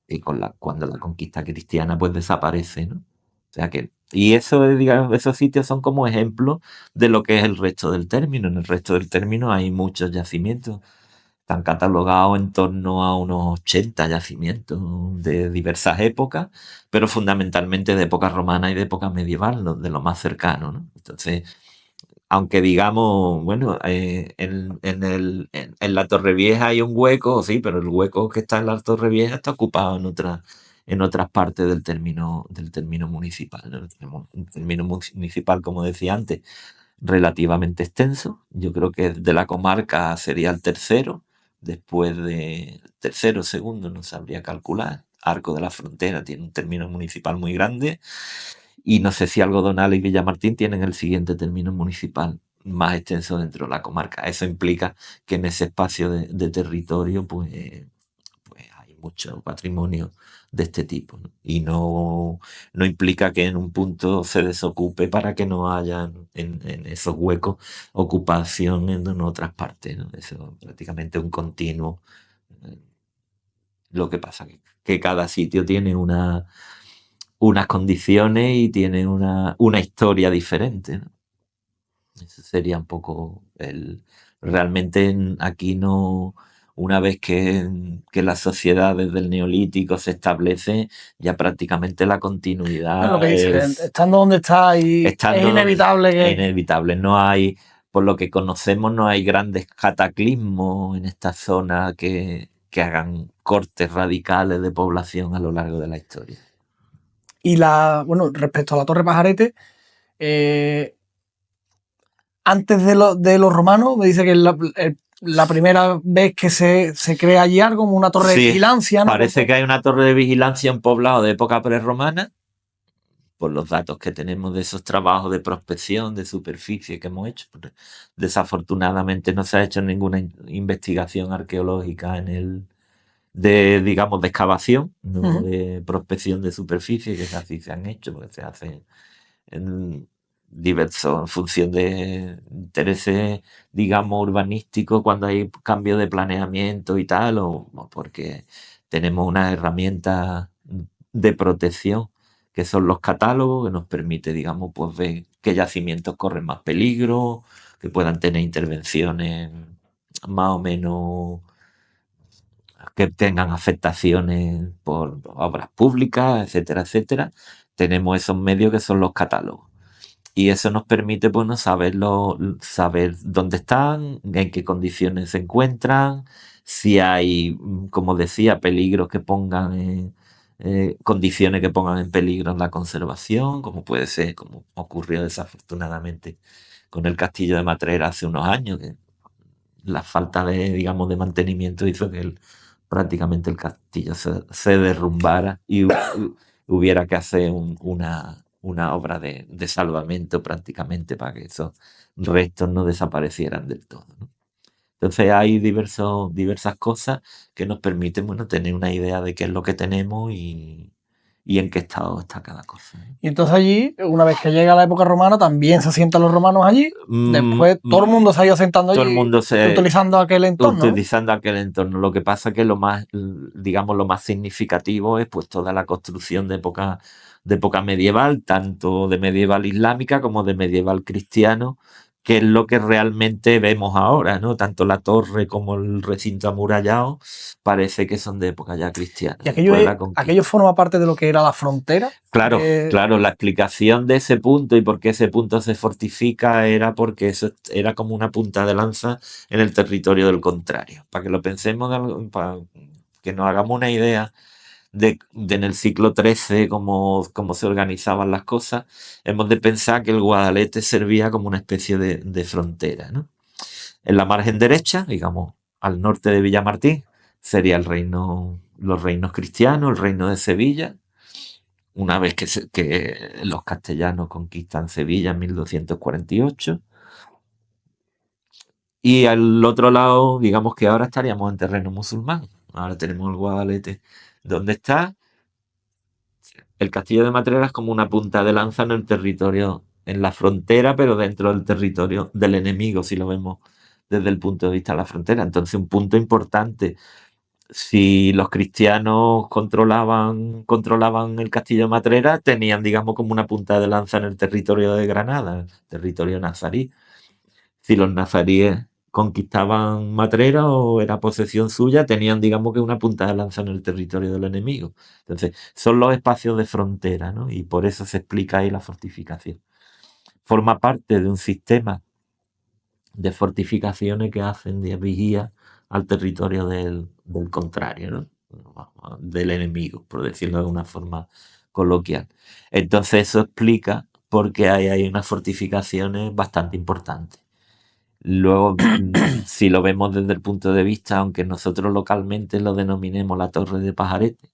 Speaker 2: y cuando la conquista cristiana pues desaparece, ¿no? O sea que, y eso, digamos, esos sitios son como ejemplos de lo que es el resto del término. En el resto del término hay muchos yacimientos. Están catalogados en torno a unos 80 yacimientos de diversas épocas, pero fundamentalmente de época romana y de época medieval, de lo más cercano, ¿no? Entonces, aunque digamos, bueno, en la Torrevieja hay un hueco, sí, pero el hueco que está en la Torrevieja está ocupado en otras partes del término municipal, ¿no? Tenemos un término municipal, como decía antes, relativamente extenso. Yo creo que de la comarca sería el tercero, después de tercero, segundo, no sabría calcular. Arco de la Frontera tiene un término municipal muy grande y no sé si Algodonal y Villamartín tienen el siguiente término municipal más extenso dentro de la comarca. Eso implica que en ese espacio de territorio pues hay mucho patrimonio de este tipo, ¿no? Y no implica que en un punto se desocupe para que no haya en esos huecos ocupación en otras partes, ¿no? Eso es prácticamente un continuo. eh, Lo que pasa que cada sitio tiene unas condiciones y tiene una historia diferente, ¿no? Ese sería un poco el... Realmente aquí no... Una vez que la sociedad desde el neolítico se establece, ya prácticamente la
Speaker 1: Es lo que
Speaker 2: continuidad
Speaker 1: dice,
Speaker 2: es
Speaker 1: estando donde está y es
Speaker 2: estando
Speaker 1: inevitable que...
Speaker 2: inevitable. No hay, por lo que conocemos, no hay grandes cataclismos en esta zona que hagan cortes radicales de población a lo largo de la historia.
Speaker 1: Y bueno, respecto a la Torre Pajarete, eh, antes de los romanos, me dice que es la primera vez que se crea allí algo como una torre de
Speaker 2: Sí,
Speaker 1: vigilancia, ¿no?
Speaker 2: parece que hay una torre de vigilancia en poblado de época prerromana, por los datos que tenemos de esos trabajos de prospección de superficie que hemos hecho. Desafortunadamente no se ha hecho ninguna investigación arqueológica digamos, de excavación, no
Speaker 1: Ujú.
Speaker 2: de prospección de superficie, que así se han hecho, porque se hacen en diversos, en función de intereses, digamos, urbanísticos, cuando hay cambio de planeamiento y tal, o porque tenemos unas herramientas de protección que son los catálogos, que nos permite, digamos, pues ver qué yacimientos corren más peligro, que puedan tener intervenciones más o menos que tengan afectaciones por obras públicas, etcétera, etcétera. Tenemos esos medios que son los catálogos. Y eso nos permite, bueno, saber dónde están, en qué condiciones se encuentran, si hay, como decía, peligros que pongan condiciones que pongan en peligro la conservación, como puede ser, como ocurrió desafortunadamente con el castillo de Matrera hace unos años, que la falta de, digamos, de mantenimiento hizo que prácticamente el castillo se derrumbara y hubiera que hacer una obra de salvamento prácticamente para que esos restos no desaparecieran del todo, ¿no? Entonces hay diversas cosas que nos permiten, bueno, tener una idea de qué es lo que tenemos y en qué estado está cada cosa, ¿no?
Speaker 1: Y entonces allí, una vez que llega la época romana, también se asientan los romanos allí.
Speaker 2: Mm,
Speaker 1: Después todo el mundo se ha ido asentando
Speaker 2: Todo el
Speaker 1: allí,
Speaker 2: mundo se
Speaker 1: utilizando aquel entorno, ¿no?
Speaker 2: utilizando aquel entorno. Lo que pasa que lo más, digamos, lo más significativo es pues toda la construcción de época medieval, tanto de medieval islámica como de medieval cristiano, que es lo que realmente vemos ahora, ¿no? Tanto la torre como el recinto amurallado parece que son de época ya cristiana,
Speaker 1: Y
Speaker 2: después de la
Speaker 1: aquello
Speaker 2: conquista.
Speaker 1: forma parte de lo que era la frontera.
Speaker 2: Claro, claro, la explicación de ese punto y por qué ese punto se fortifica era porque eso era como una punta de lanza en el territorio del contrario. Para que lo pensemos, para que nos hagamos una idea de en el siglo XIII cómo se organizaban las cosas, hemos de pensar que el Guadalete servía como una especie de frontera, ¿no? En la margen derecha, digamos, al norte de Villamartín, sería los reinos cristianos, el reino de Sevilla, una vez que los castellanos conquistan Sevilla en 1248. Y al otro lado, digamos que ahora estaríamos en terreno musulmán. Ahora tenemos el Guadalete. ¿Dónde está? El castillo de Matrera es como una punta de lanza en el territorio, en la frontera, pero dentro del territorio del enemigo, si lo vemos desde el punto de vista de la frontera. Entonces, un punto importante. Si los cristianos controlaban el castillo de Matrera, tenían, digamos, como una punta de lanza en el territorio de Granada, el territorio nazarí. Si los nazaríes conquistaban Matrera o era posesión suya, tenían, digamos, que una punta de lanza en el territorio del enemigo. Entonces, son los espacios de frontera, ¿no? Y por eso se explica ahí la fortificación. Forma parte de un sistema de fortificaciones que hacen de vigía al territorio del contrario, ¿no? Del enemigo, por decirlo de una forma coloquial. Entonces eso explica por qué hay unas fortificaciones bastante importantes. Luego, si lo vemos desde el punto de vista, aunque nosotros localmente lo denominemos la Torre de Pajarete,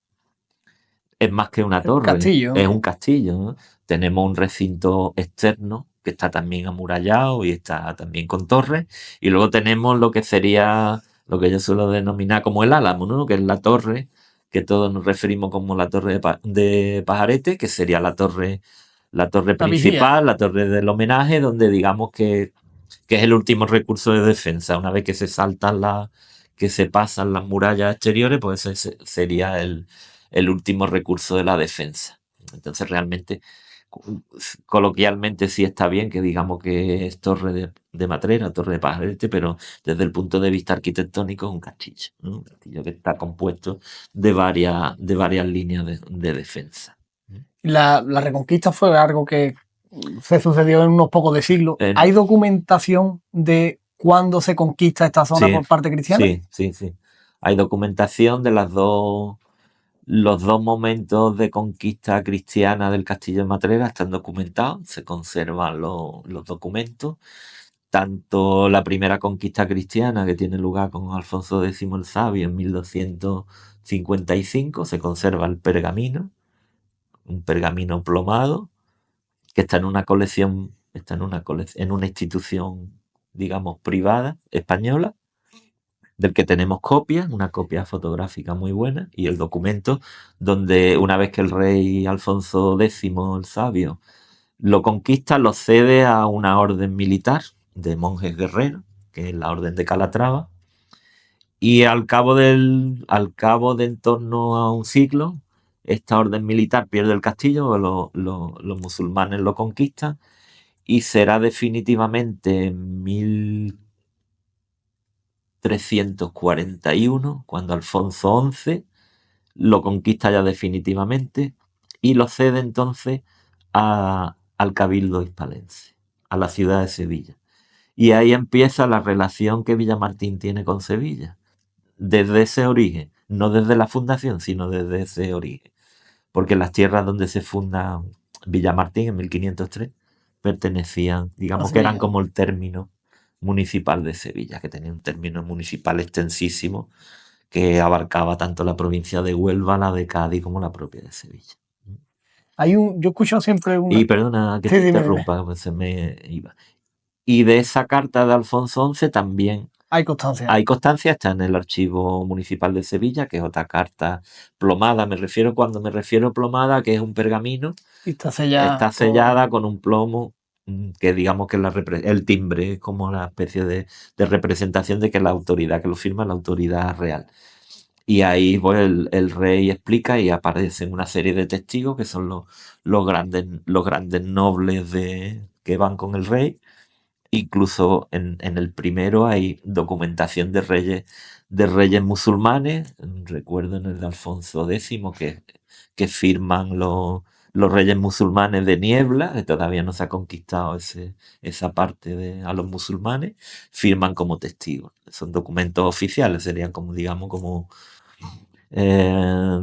Speaker 2: es más que una torre,
Speaker 1: Castillo,
Speaker 2: es
Speaker 1: ¿no?
Speaker 2: un castillo, ¿no? Tenemos un recinto externo que está también amurallado y está también con torres, y luego tenemos lo que sería lo que yo suelo denominar como el Álamo, ¿no? Que es la torre, que todos nos referimos como la torre de Pajarete, que sería la torre
Speaker 1: La vigía.
Speaker 2: principal, la torre del homenaje, donde digamos que es el último recurso de defensa. Una vez que se saltan que se pasan las murallas exteriores, pues ese sería el último recurso de la defensa. Entonces realmente, coloquialmente sí está bien que digamos que es torre de Matrera, torre de Pajarete, pero desde el punto de vista arquitectónico es un castillo, ¿no? Un castillo que está compuesto de varias líneas de defensa.
Speaker 1: La Reconquista fue algo que se sucedió en unos pocos de siglos.
Speaker 2: En-
Speaker 1: ¿Hay documentación de cuándo se conquista esta zona
Speaker 2: sí,
Speaker 1: por parte cristiana?
Speaker 2: sí. Hay documentación de los dos momentos de conquista cristiana del castillo de Matrera están documentados, se conservan los documentos. Tanto la primera conquista cristiana que tiene lugar con Alfonso X el Sabio en 1255, se conserva el pergamino, un pergamino plomado, que está en una colección, en una institución, digamos, privada española, del que tenemos copias, una copia fotográfica muy buena, y el documento donde una vez que el rey Alfonso X el Sabio lo conquista, lo cede a una orden militar de monjes guerreros, que es la orden de Calatrava, y al cabo de en torno a un siglo, esta orden militar pierde el castillo, los musulmanes lo conquistan, y será definitivamente en 1341, cuando Alfonso XI lo conquista ya definitivamente y lo cede entonces al Cabildo hispalense, a la ciudad de Sevilla. Y ahí empieza la relación que Villamartín tiene con Sevilla, desde ese origen, no desde la fundación, sino desde ese origen. Porque las tierras donde se funda Villamartín en 1503 pertenecían,
Speaker 1: A
Speaker 2: digamos que eran
Speaker 1: Sevilla.
Speaker 2: como el término municipal de Sevilla, que tenía un término municipal extensísimo que abarcaba tanto la provincia de Huelva, la de Cádiz, como la propia de Sevilla.
Speaker 1: Yo escucho siempre
Speaker 2: Y
Speaker 1: una.
Speaker 2: perdona que
Speaker 1: Sí,
Speaker 2: te
Speaker 1: dime.
Speaker 2: interrumpa, pues se me iba. Y de esa carta de Alfonso XI también
Speaker 1: Hay constancia.
Speaker 2: hay constancia, está en el archivo municipal de Sevilla, que es otra carta plomada. Cuando me refiero plomada, que es un pergamino,
Speaker 1: Y está sellada
Speaker 2: está
Speaker 1: con.
Speaker 2: sellada con un plomo que digamos que es el timbre, es como una especie de representación de que la autoridad que lo firma es la autoridad real. Y ahí pues, el rey explica y aparecen una serie de testigos que son los grandes nobles que van con el rey. Incluso en el primero hay documentación de reyes musulmanes. Recuerdo en el de Alfonso X que firman los reyes musulmanes de Niebla, que todavía no se ha conquistado esa parte a los musulmanes, firman como testigos. Son documentos oficiales, serían como, digamos, como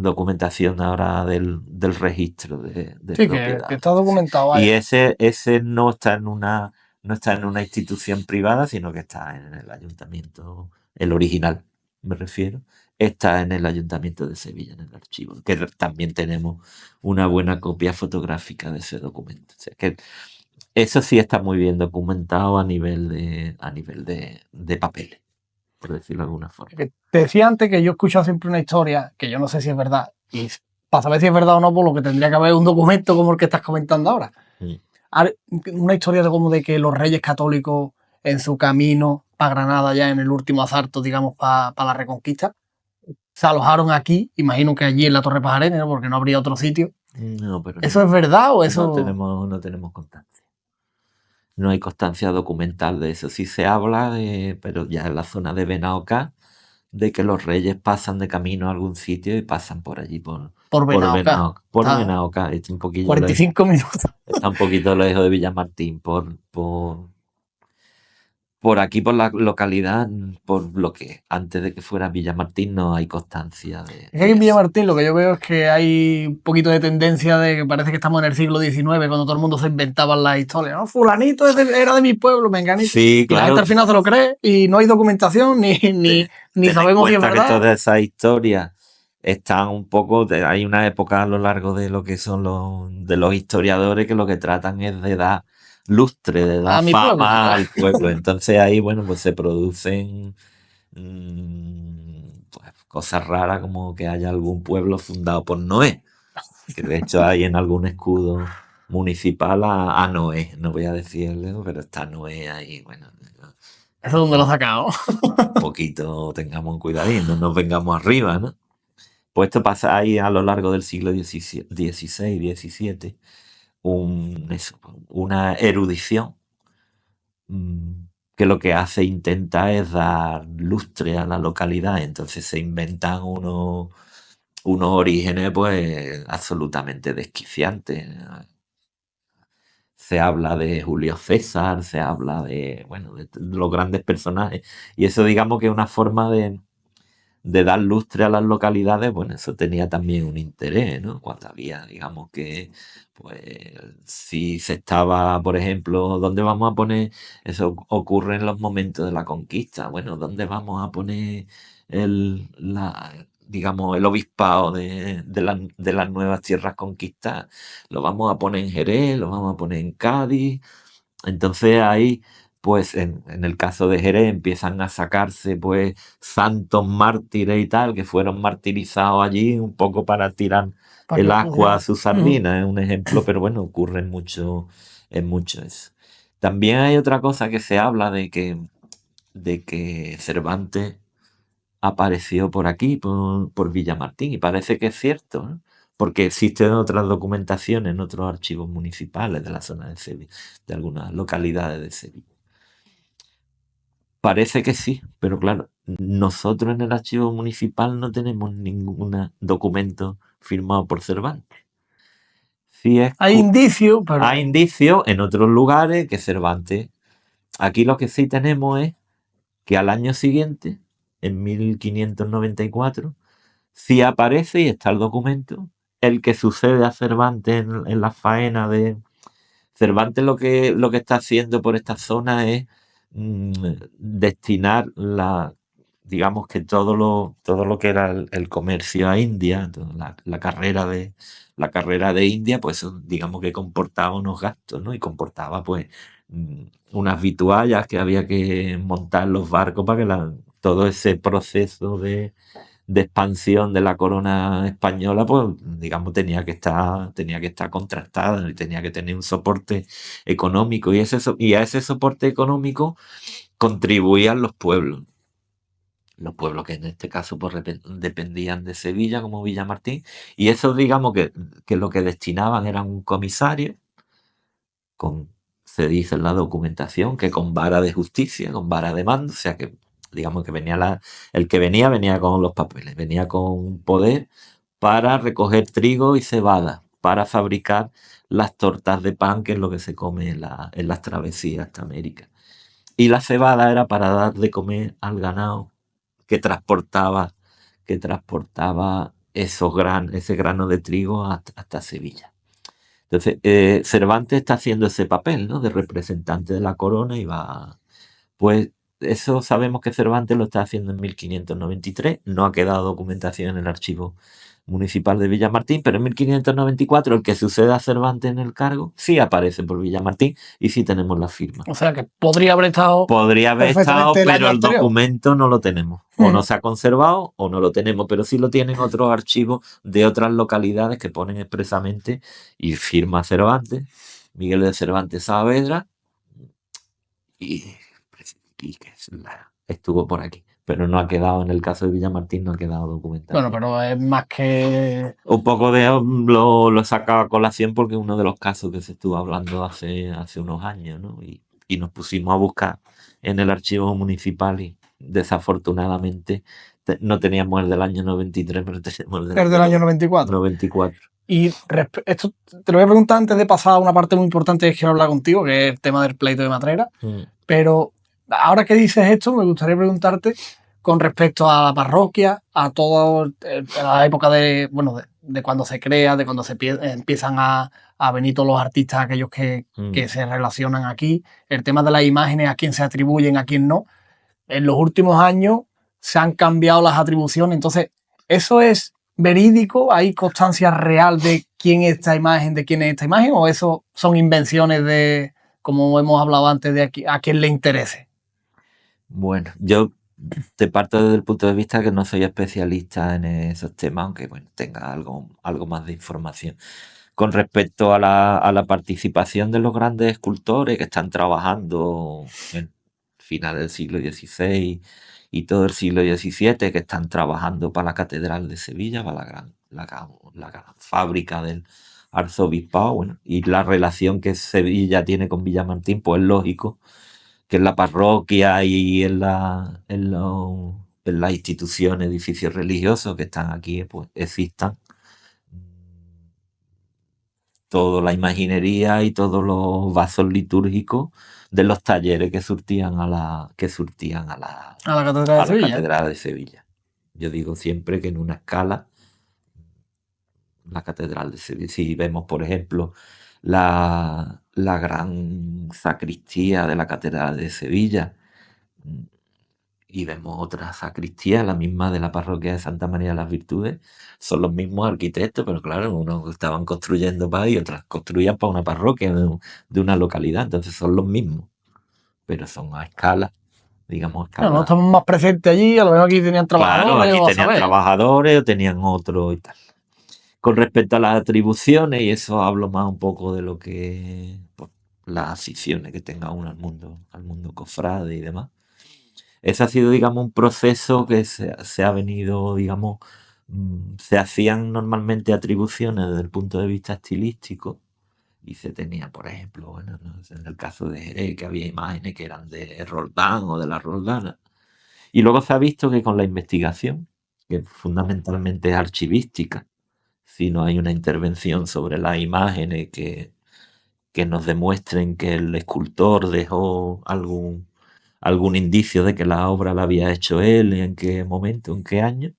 Speaker 2: documentación ahora del registro de
Speaker 1: Sí, que
Speaker 2: propiedad.
Speaker 1: está documentado,
Speaker 2: Y
Speaker 1: vaya.
Speaker 2: ese no está en una institución privada, sino que está en el ayuntamiento, el original, me refiero, está en el ayuntamiento de Sevilla, en el archivo, que también tenemos una buena copia fotográfica de ese documento. O sea, que eso sí está muy bien documentado a nivel de papeles, por decirlo de alguna forma.
Speaker 1: Que te decía antes que yo he escuchado siempre una historia que yo no sé si es verdad. Y para saber si es verdad o no, por lo que tendría que haber un documento como el que estás comentando ahora.
Speaker 2: Mm.
Speaker 1: Una historia de como de que los reyes católicos en su camino para Granada, ya en el último asalto, digamos, para la Reconquista, se alojaron aquí, imagino que allí en la Torre Pajarera, ¿no? Porque no habría otro sitio.
Speaker 2: No, pero
Speaker 1: ¿Eso es verdad o
Speaker 2: no
Speaker 1: eso?
Speaker 2: tenemos constancia. no hay constancia documental de eso. Sí se habla de, pero ya en la zona de Benaocá, de que los reyes pasan de camino a algún sitio y pasan por allí,
Speaker 1: Por Benaocá.
Speaker 2: por
Speaker 1: Está
Speaker 2: Benaocá. Está un poquillo
Speaker 1: 45 minutos.
Speaker 2: está un poquito lejos de Villamartín, por aquí, por la localidad, por lo que antes de que fuera Villamartín no hay constancia
Speaker 1: Es que aquí
Speaker 2: de
Speaker 1: en
Speaker 2: eso.
Speaker 1: Villamartín lo que yo veo es que hay un poquito de tendencia de que parece que estamos en el siglo XIX, cuando todo el mundo se inventaba las historias. ¿No? Fulanito era de mi pueblo, menganito.
Speaker 2: Sí,
Speaker 1: Y la gente
Speaker 2: claro,
Speaker 1: al final se lo cree y no hay documentación ni
Speaker 2: ten en
Speaker 1: sabemos si es
Speaker 2: cuenta que
Speaker 1: verdad.
Speaker 2: todas esas historias están un poco, hay una época a lo largo de lo que son de los historiadores que lo que tratan es de dar lustre, de dar
Speaker 1: A mi pueblo.
Speaker 2: fama al pueblo. Entonces ahí, bueno, pues se producen pues, cosas raras como que haya algún pueblo fundado por Noé, que de hecho hay en algún escudo municipal a Noé, no voy a decirle, pero está Noé ahí, bueno,
Speaker 1: ¿Eso dónde lo he sacado?
Speaker 2: poquito tengamos cuidado y no nos vengamos arriba, ¿no? Pues esto pasa ahí a lo largo del siglo XVI, XVII, una erudición mm, que lo que hace, intenta es dar lustre a la localidad, entonces se inventan unos orígenes pues absolutamente desquiciantes. Se habla de Julio César, se habla de, bueno, de los grandes personajes, y eso digamos que es una forma de dar lustre a las localidades, bueno, eso tenía también un interés, ¿no? Cuando había, digamos que, pues, si se estaba, por ejemplo, ¿dónde vamos a poner? Eso ocurre en los momentos de la conquista. Bueno, ¿dónde vamos a poner digamos, el obispado de las nuevas tierras conquistadas? Lo vamos a poner en Jerez, lo vamos a poner en Cádiz. Entonces ahí, pues en el caso de Jerez empiezan a sacarse pues santos mártires y tal, que fueron martirizados allí un poco para tirar
Speaker 1: Para que
Speaker 2: el
Speaker 1: lo
Speaker 2: agua a
Speaker 1: pusieran.
Speaker 2: su sardina, es un ejemplo, pero bueno, ocurre en mucho eso. También hay otra cosa que se habla de que Cervantes apareció por aquí, por Villamartín, y parece que es cierto, ¿no? Porque existen otras documentaciones en otros archivos municipales de la zona de Sevilla, de algunas localidades de Sevilla. Parece que sí, pero claro, nosotros en el archivo municipal no tenemos ningún documento firmado por Cervantes. Sí
Speaker 1: Hay indicios,
Speaker 2: hay
Speaker 1: pero
Speaker 2: indicios en otros lugares que Cervantes. Aquí lo que sí tenemos es que al año siguiente, en 1594, sí aparece y está el documento, el que sucede a Cervantes en la faena de. Cervantes lo que está haciendo por esta zona es mm, destinar digamos que todo lo que era el comercio a India, la carrera de India, pues digamos que comportaba unos gastos, ¿no? Y comportaba pues unas vituallas que había que montar en los barcos para que todo ese proceso de expansión de la corona española, pues digamos tenía que estar contrastada y tenía que tener un soporte económico y a ese soporte económico contribuían los pueblos que en este caso pues, dependían de Sevilla como Villamartín, y eso digamos que lo que destinaban era un comisario con, se dice en la documentación, que con vara de justicia, con vara de mando, o sea que digamos que el que venía con los papeles, venía con poder para recoger trigo y cebada, para fabricar las tortas de pan, que es lo que se come en las travesías hasta América. Y la cebada era para dar de comer al ganado que transportaba, que transportaba ese grano de trigo hasta Sevilla. Entonces, Cervantes está haciendo ese papel, ¿no? De representante de la corona y va. Pues eso sabemos que Cervantes lo está haciendo en 1593. No ha quedado documentación en el archivo municipal de Villamartín, pero en 1594 el que sucede a Cervantes en el cargo sí aparece por Villamartín y sí tenemos la firma.
Speaker 1: o sea que podría haber estado
Speaker 2: Podría haber estado,
Speaker 1: perfectamente el
Speaker 2: pero
Speaker 1: año
Speaker 2: el
Speaker 1: anterior.
Speaker 2: documento no lo tenemos. O no se ha conservado o no lo tenemos, pero sí lo tienen otros archivos de otras localidades que ponen expresamente y firma Cervantes, Miguel de Cervantes Saavedra, y, y que estuvo por aquí. pero no ha quedado, en el caso de Villamartín, no ha quedado documentado.
Speaker 1: Bueno, pero es más que...
Speaker 2: Un poco de lo he sacado a colación porque es uno de los casos que se estuvo hablando hace unos años, ¿no? Y nos pusimos a buscar en el archivo municipal y desafortunadamente no teníamos el del año 93, pero teníamos el del
Speaker 1: Es del año
Speaker 2: año
Speaker 1: 94.
Speaker 2: 94.
Speaker 1: Y esto te lo voy a preguntar antes de pasar a una parte muy importante que quiero hablar contigo, que es el tema del pleito de Matrera. Pero ahora que dices esto, me gustaría preguntarte con respecto a la parroquia, a toda la época de, bueno, de cuando se crea, de cuando empiezan a venir todos los artistas, aquellos que se relacionan aquí, el tema de las imágenes, a quién se atribuyen, a quién no. En los últimos años se han cambiado las atribuciones, entonces, ¿eso es verídico? ¿Hay constancia real de quién es esta imagen, de quién es esta imagen? ¿O eso son invenciones de, como hemos hablado antes, de a quién le interese?
Speaker 2: Bueno, yo te parto desde el punto de vista que no soy especialista en esos temas, aunque bueno, tenga algo más de información. Con respecto a la participación de los grandes escultores que están trabajando en final del siglo XVI y todo el siglo XVII, que están trabajando para la Catedral de Sevilla, para la gran fábrica del arzobispado, bueno, y la relación que Sevilla tiene con Villamartín, pues es lógico que en la parroquia y en las instituciones, edificios religiosos que están aquí, pues existan toda la imaginería y todos los vasos litúrgicos de los talleres que surtían
Speaker 1: A la Catedral de
Speaker 2: a la
Speaker 1: Sevilla.
Speaker 2: Catedral de Sevilla. Yo digo siempre que en una escala, la Catedral de Sevilla, si vemos, por ejemplo, la gran sacristía de la Catedral de Sevilla, y vemos otra sacristía, la misma de la parroquia de Santa María de las Virtudes, son los mismos arquitectos, pero claro, unos estaban construyendo para y otras construían para una parroquia de una localidad, entonces son los mismos, pero son a escala, digamos,
Speaker 1: No, no
Speaker 2: escala.
Speaker 1: estamos más presentes allí, a lo mejor aquí tenían
Speaker 2: Claro,
Speaker 1: trabajadores
Speaker 2: aquí
Speaker 1: o a
Speaker 2: tenían
Speaker 1: saber.
Speaker 2: trabajadores o tenían otro y tal. Con respecto a las atribuciones, y eso hablo más un poco de lo que pues, las aficiones que tenga uno al mundo cofrade y demás. Ese ha sido, digamos, un proceso que se ha venido, digamos, se hacían normalmente atribuciones desde el punto de vista estilístico y se tenía, por ejemplo, bueno, no sé, en el caso de Jerez, que había imágenes que eran de Roldán o de la Roldana. Y luego se ha visto que con la investigación, que fundamentalmente es archivística, si no hay una intervención sobre las imágenes que nos demuestren que el escultor dejó algún indicio de que la obra la había hecho él, en qué momento, en qué año.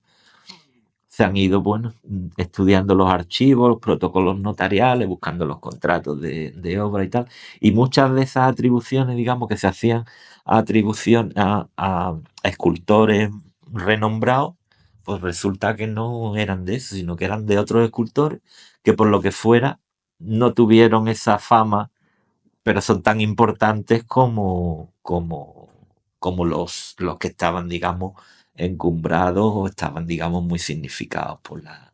Speaker 2: Se han ido, bueno, estudiando los archivos, los protocolos notariales, buscando los contratos de obra y tal. Y muchas de esas atribuciones, digamos, que se hacían a escultores renombrados, pues resulta que no eran de eso, sino que eran de otros escultores que por lo que fuera no tuvieron esa fama, pero son tan importantes como los que estaban, digamos, encumbrados o estaban, digamos, muy significados la-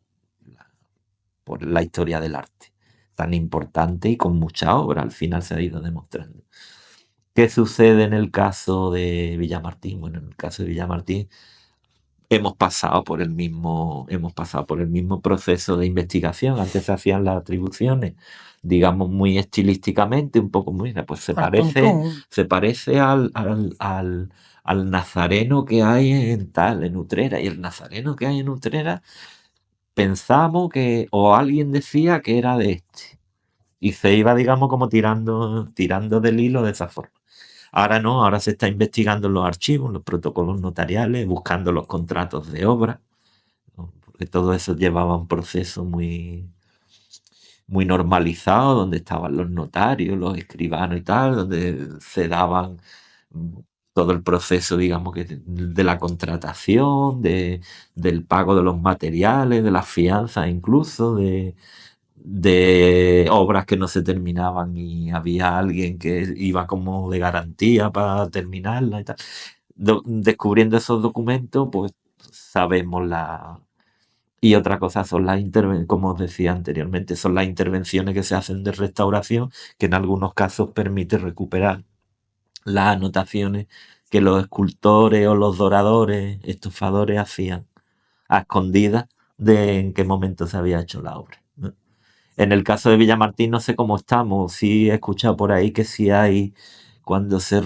Speaker 2: por la historia del arte. Tan importante y con mucha obra, al final se ha ido demostrando. ¿Qué sucede en el caso de Villamartín? Bueno, en el caso de Villamartín hemos pasado por el mismo proceso de investigación. Antes se hacían las atribuciones, digamos, muy estilísticamente, un poco muy, pues
Speaker 1: Al tuntún.
Speaker 2: se parece al nazareno que hay en Utrera. Y el nazareno que hay en Utrera pensamos que, o alguien decía que era de este. Y se iba, digamos, como tirando del hilo de esa forma. Ahora no, ahora se está investigando en los archivos, los protocolos notariales, buscando los contratos de obra, ¿no? Porque todo eso llevaba un proceso muy normalizado, donde estaban los notarios, los escribanos y tal, donde se daban mm, todo el proceso, digamos, de la contratación, del pago de los materiales, de las fianzas incluso, de obras que no se terminaban y había alguien que iba como de garantía para terminarla y tal. Descubriendo esos documentos, pues sabemos la... Y otra cosa son las intervenciones, como os decía anteriormente, son las intervenciones que se hacen de restauración, que en algunos casos permite recuperar las anotaciones que los escultores o los doradores, estofadores hacían a escondidas de en qué momento se había hecho la obra, ¿no? En el caso de Villamartín no sé cómo estamos, sí he escuchado por ahí que sí hay, cuando se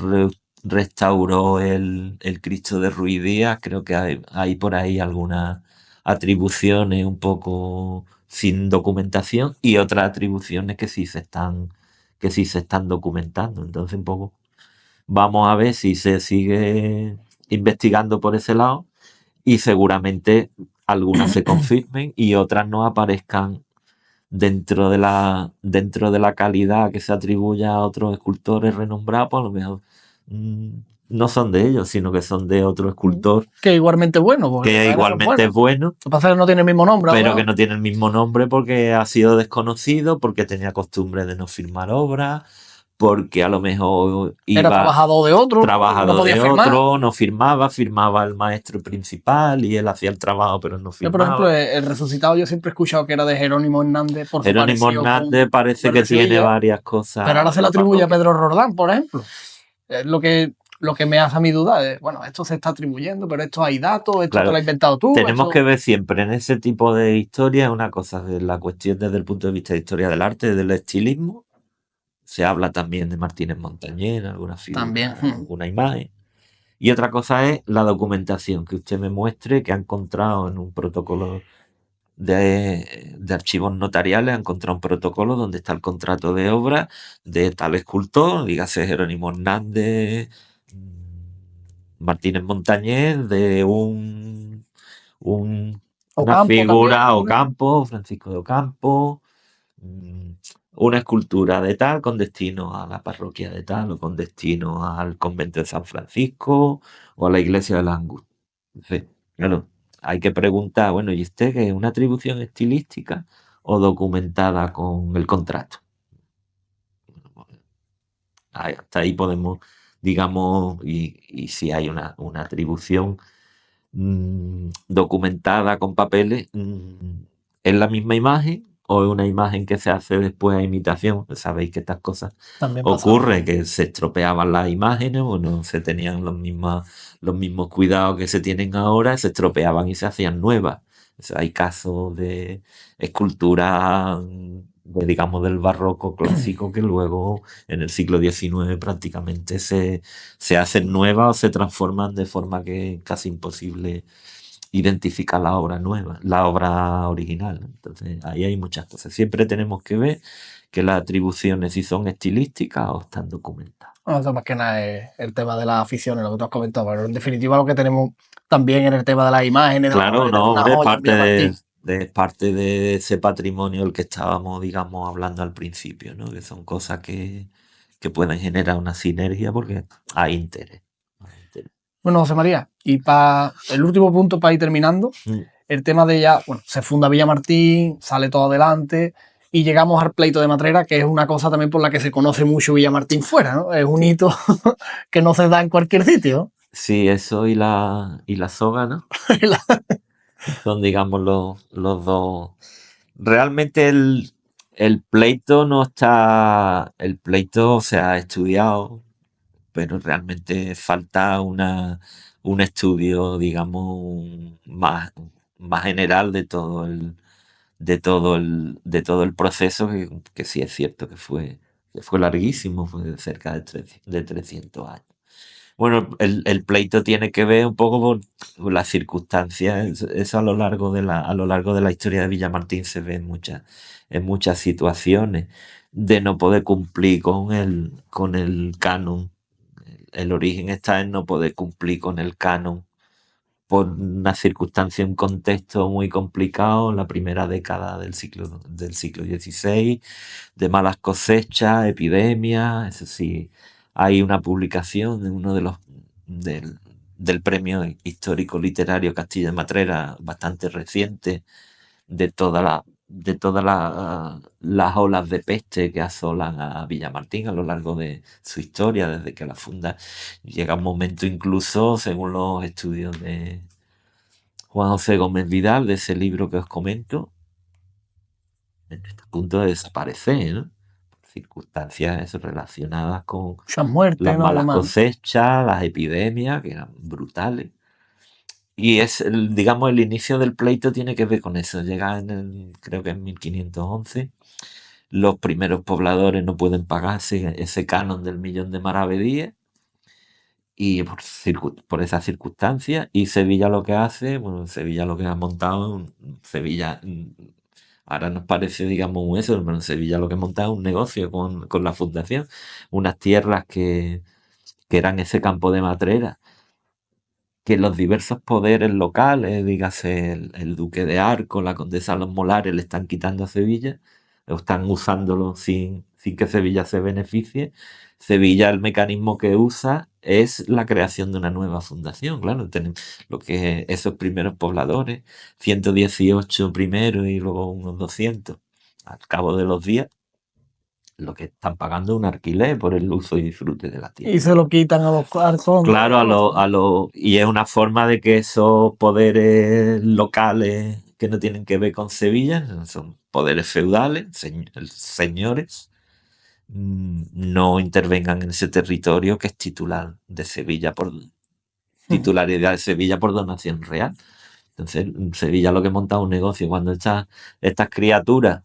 Speaker 2: restauró el Cristo de Ruiz Díaz, creo que hay por ahí algunas atribuciones un poco sin documentación y otras atribuciones que sí se están documentando. Entonces un poco vamos a ver si se sigue investigando por ese lado y seguramente algunas se confirmen y otras no aparezcan dentro de la calidad que se atribuye a otros escultores renombrados, pues a lo mejor mm, no son de ellos, sino que son de otro escultor
Speaker 1: Que igualmente bueno, porque
Speaker 2: que
Speaker 1: los son
Speaker 2: igualmente es
Speaker 1: buenos.
Speaker 2: bueno,
Speaker 1: Lo que pasa es que no tiene el mismo nombre, a lo
Speaker 2: pero que
Speaker 1: mejor.
Speaker 2: no tiene el mismo nombre porque ha sido desconocido, porque tenía costumbre de no firmar obras, porque a lo mejor
Speaker 1: Era
Speaker 2: iba
Speaker 1: trabajador de otro y no
Speaker 2: trabajador
Speaker 1: podía
Speaker 2: de
Speaker 1: firmar.
Speaker 2: otro, no firmaba, firmaba el maestro principal y él hacía el trabajo pero no
Speaker 1: Yo, por ejemplo,
Speaker 2: firmaba.
Speaker 1: el resucitado yo siempre he escuchado que era de Jerónimo Hernández por su
Speaker 2: Jerónimo
Speaker 1: parecido
Speaker 2: Hernández
Speaker 1: con
Speaker 2: parece
Speaker 1: Pedro
Speaker 2: que
Speaker 1: de
Speaker 2: tiene
Speaker 1: Sevilla,
Speaker 2: varias
Speaker 1: pero ahora
Speaker 2: cosas
Speaker 1: se
Speaker 2: de
Speaker 1: le
Speaker 2: la
Speaker 1: atribuye a
Speaker 2: parroquia.
Speaker 1: Pedro Roldán, por ejemplo. Es lo que me hace a mi duda. Bueno, esto se está atribuyendo, pero esto hay datos, esto te
Speaker 2: Claro,
Speaker 1: lo has inventado tú,
Speaker 2: tenemos que
Speaker 1: esto...
Speaker 2: ver siempre en ese tipo de historias una cosa, de la cuestión desde el punto de vista de historia del arte, del estilismo. Se habla también de Martínez Montañés, alguna
Speaker 1: También.
Speaker 2: figura, alguna imagen. Y otra cosa es la documentación, que usted me muestre que ha encontrado en un protocolo de archivos notariales, ha encontrado un protocolo donde está el contrato de obra de tal escultor, dígase Jerónimo Hernández, Martínez Montañés, de una
Speaker 1: Ocampo también,
Speaker 2: figura
Speaker 1: ¿no?
Speaker 2: Ocampo, Francisco de Ocampo, mm, una escultura de tal con destino a la parroquia de tal o con destino al convento de San Francisco o a la iglesia de la Angustia. Entonces, claro, hay que preguntar, bueno, ¿y usted qué es una atribución estilística o documentada con el contrato? Hasta ahí podemos, digamos, y si hay una atribución documentada con papeles, ¿es la misma imagen o es una imagen que se hace después a imitación? Pues sabéis que estas cosas
Speaker 1: También pasaba.
Speaker 2: ocurre, que se estropeaban las imágenes o no se tenían los mismos cuidados que se tienen ahora, se estropeaban y se hacían nuevas. O sea, hay casos de escultura, digamos, del barroco clásico que luego en el siglo XIX prácticamente se hacen nuevas o se transforman de forma que es casi imposible identificar la obra nueva, la obra original. Entonces, ahí hay muchas cosas. Siempre tenemos que ver que las atribuciones si son estilísticas o están documentadas.
Speaker 1: Bueno, eso más que nada es el tema de las aficiones, lo que tú has comentado, pero en definitiva lo que tenemos también en el tema de las imágenes, de los
Speaker 2: Claro,
Speaker 1: papeles,
Speaker 2: no,
Speaker 1: una
Speaker 2: hombre,
Speaker 1: joya en Villamartín.
Speaker 2: es parte de ese patrimonio del que estábamos, digamos, hablando al principio, ¿no? Que son cosas que pueden generar una sinergia porque hay interés. Hay interés.
Speaker 1: Bueno, José María, y para el último punto, para ir terminando,
Speaker 2: Mm.
Speaker 1: el tema de ya, bueno, se funda Villamartín, sale todo adelante y llegamos al pleito de Matrera, que es una cosa también por la que se conoce mucho Villamartín fuera, ¿no? Es un
Speaker 2: Sí.
Speaker 1: hito que no se da en cualquier sitio.
Speaker 2: Sí, eso y la soga, ¿no? Son, digamos, los dos. Realmente el pleito no está. El pleito se ha estudiado, pero realmente falta un estudio, digamos, más general de todo el proceso, que sí es cierto que fue larguísimo, fue de cerca de 300 años. Bueno, el pleito tiene que ver un poco con las circunstancias. Eso a lo largo de la historia de Villamartín se ve en muchas situaciones de no poder cumplir con el canon. El origen está en no poder cumplir con el canon por una circunstancia, un contexto muy complicado, la primera década del siglo XVI, de malas cosechas, epidemias, eso sí, hay una publicación de uno de del Premio Histórico Literario Castilla de Matrera, bastante reciente, de todas las olas de peste que asolan a Villamartín a lo largo de su historia, desde que la funda. Llega un momento incluso, según los estudios de Juan José Gómez Vidal, de ese libro que os comento, en este punto de desaparecer, ¿no? circunstancias eso, relacionadas con
Speaker 1: Muchas muertes,
Speaker 2: las
Speaker 1: ¿no?
Speaker 2: malas
Speaker 1: Además.
Speaker 2: cosechas, las epidemias, que eran brutales. Y es, digamos, el inicio del pleito tiene que ver con eso. Llega creo que en 1511, los primeros pobladores no pueden pagar ese canon del millón de maravedíes y por esas circunstancias. Y Sevilla lo que hace, bueno, Sevilla lo que ha montado, Sevilla, ahora nos parece, digamos, un eso, pero en Sevilla lo que ha montado es un negocio con la fundación, unas tierras que eran ese campo de Matrera que los diversos poderes locales, dígase el duque de Arco, la condesa de los Molares, le están quitando a Sevilla, o están usándolo sin que Sevilla se beneficie. Sevilla, el mecanismo que usa es la creación de una nueva fundación, claro, lo que esos primeros pobladores, 118 primero y luego unos 200 al cabo de los días, lo que están pagando es un alquiler por el uso y disfrute de la tierra.
Speaker 1: Y se lo quitan a los arcontes.
Speaker 2: Claro, y es una forma de que esos poderes locales que no tienen que ver con Sevilla, son poderes feudales, señores, no intervengan en ese territorio que es titularidad de Sevilla por donación real. Entonces, Sevilla lo que monta es un negocio. Cuando estas criaturas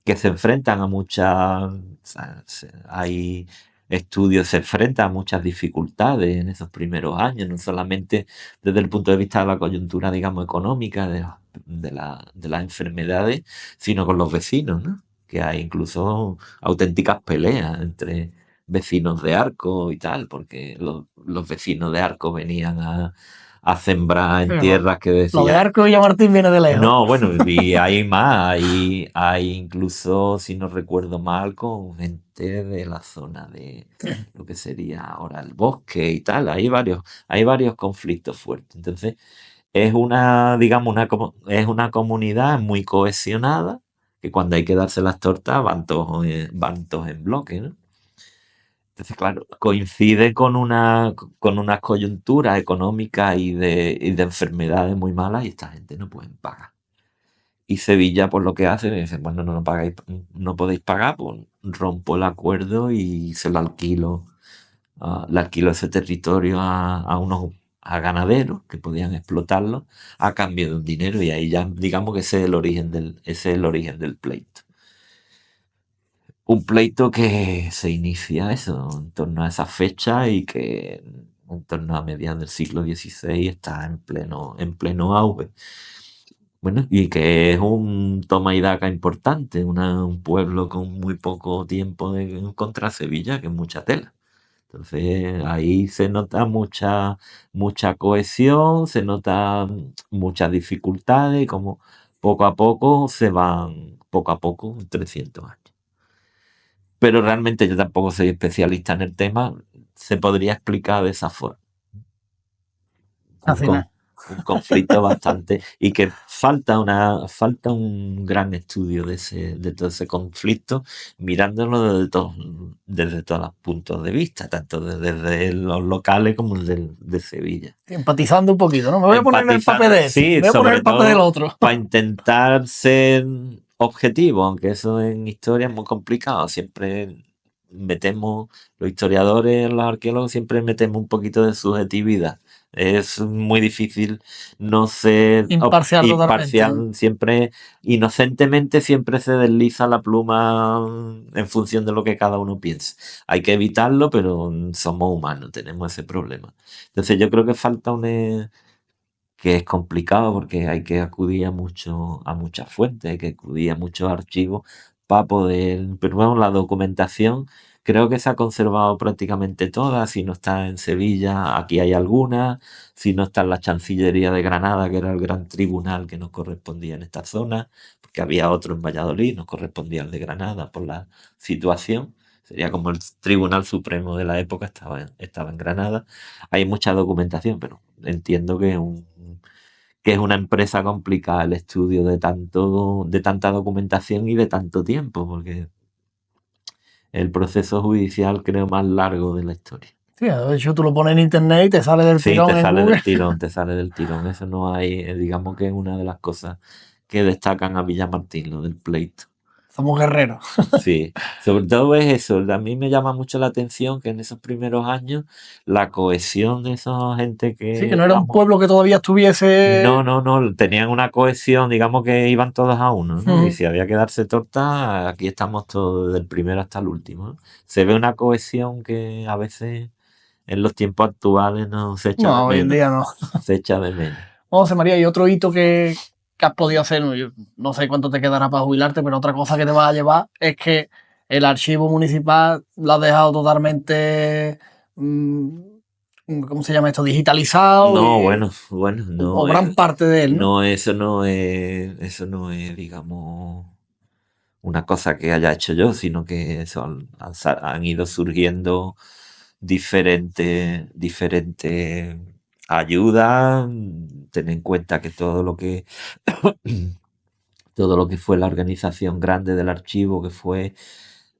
Speaker 2: que se enfrentan a muchas, o sea, hay estudios, se enfrentan a muchas dificultades en esos primeros años, no solamente desde el punto de vista de la coyuntura, digamos, económica, de las enfermedades, sino con los vecinos, ¿no? Que hay incluso auténticas peleas entre vecinos de Arco y tal, porque los vecinos de Arco venían a sembrar en
Speaker 1: Pero
Speaker 2: tierras que
Speaker 1: lo de
Speaker 2: decía.
Speaker 1: Arco y Villamartín viene de lejos.
Speaker 2: No, bueno, y hay más, hay incluso, si no recuerdo mal, con gente de la zona de lo que sería ahora el bosque y tal, hay varios conflictos fuertes. Entonces, digamos, es una comunidad muy cohesionada, que cuando hay que darse las tortas van todos en bloque, ¿no? Entonces, claro, coincide con unas coyunturas económicas y de enfermedades muy malas y esta gente no pueden pagar. Y Sevilla, pues lo que hace, le dice, bueno, no pagáis, no podéis pagar, pues rompo el acuerdo y se lo alquilo, le alquilo ese territorio a ganaderos que podían explotarlo a cambio de un dinero y ahí ya digamos que ese es el origen del pleito. Un pleito que se inicia eso, en torno a esa fecha y que en torno a mediados del siglo XVI está en pleno auge. Bueno, y que es un toma y daca importante, un pueblo con muy poco tiempo contra Sevilla, que es mucha tela. Entonces ahí se nota mucha cohesión, se nota muchas dificultades, y como poco a poco, 300 años. Pero realmente yo tampoco soy especialista en el tema, se podría explicar de esa forma. Un,
Speaker 1: Así
Speaker 2: con-
Speaker 1: nada.
Speaker 2: un conflicto bastante y que falta un gran estudio de todo ese conflicto, mirándolo desde todos los puntos de vista, tanto desde los locales como de Sevilla.
Speaker 1: Empatizando un poquito, ¿no? Me voy a poner en el papel
Speaker 2: Empatizando,
Speaker 1: de este,
Speaker 2: sí,
Speaker 1: me voy a poner en
Speaker 2: sobre
Speaker 1: el papel del
Speaker 2: todo
Speaker 1: otro.
Speaker 2: para intentar ser objetivo, aunque eso en historia es muy complicado. Siempre metemos, los historiadores, los arqueólogos, siempre metemos un poquito de subjetividad. Es muy difícil no ser
Speaker 1: Imparcial totalmente, ¿no?
Speaker 2: imparcial, siempre, inocentemente, siempre se desliza la pluma en función de lo que cada uno piense. Hay que evitarlo, pero somos humanos, tenemos ese problema. Entonces yo creo que falta que es complicado porque hay que acudir a muchas fuentes, hay que acudir a muchos archivos para poder, pero bueno, la documentación creo que se ha conservado prácticamente toda, si no está en Sevilla, aquí hay alguna, si no está en la Chancillería de Granada, que era el gran tribunal que nos correspondía en esta zona, porque había otro en Valladolid, nos correspondía el de Granada por la situación. Sería como el Tribunal Supremo de la época, estaba en Granada. Hay mucha documentación, pero entiendo que es una empresa complicada el estudio de tanta documentación y de tanto tiempo, porque el proceso judicial creo más largo de la historia.
Speaker 1: Sí, de hecho tú lo pones en internet y te sale del
Speaker 2: Sí, te
Speaker 1: tirón en
Speaker 2: sale
Speaker 1: Google.
Speaker 2: del tirón, te sale del tirón. Eso no hay, digamos que es una de las cosas que destacan a Villamartín, lo del pleito.
Speaker 1: somos guerreros.
Speaker 2: Sí, sobre todo es eso. A mí me llama mucho la atención que en esos primeros años la cohesión de esa gente
Speaker 1: Sí, que
Speaker 2: que,
Speaker 1: no era un
Speaker 2: digamos,
Speaker 1: pueblo que todavía estuviese.
Speaker 2: no, tenían una cohesión, digamos que iban todos a uno, ¿no? Y
Speaker 1: Ujú.
Speaker 2: si había que darse torta, aquí estamos todos, desde el primero hasta el último, ¿no? Se ve una cohesión que a veces en los tiempos actuales no se echa de
Speaker 1: No, hoy en
Speaker 2: menos,
Speaker 1: día no.
Speaker 2: se echa de menos.
Speaker 1: José María, y otro hito que has podido hacer, yo no sé cuánto te quedará para jubilarte, pero otra cosa que te vas a llevar es que el archivo municipal lo has dejado totalmente, ¿cómo se llama esto? Digitalizado
Speaker 2: No,
Speaker 1: y,
Speaker 2: bueno,
Speaker 1: o
Speaker 2: no es,
Speaker 1: gran parte de él, ¿no?
Speaker 2: no, eso no es, digamos, una cosa que haya hecho yo, sino que eso han ido surgiendo diferentes ayudas. Ten en cuenta que todo lo que fue la organización grande del archivo, que fue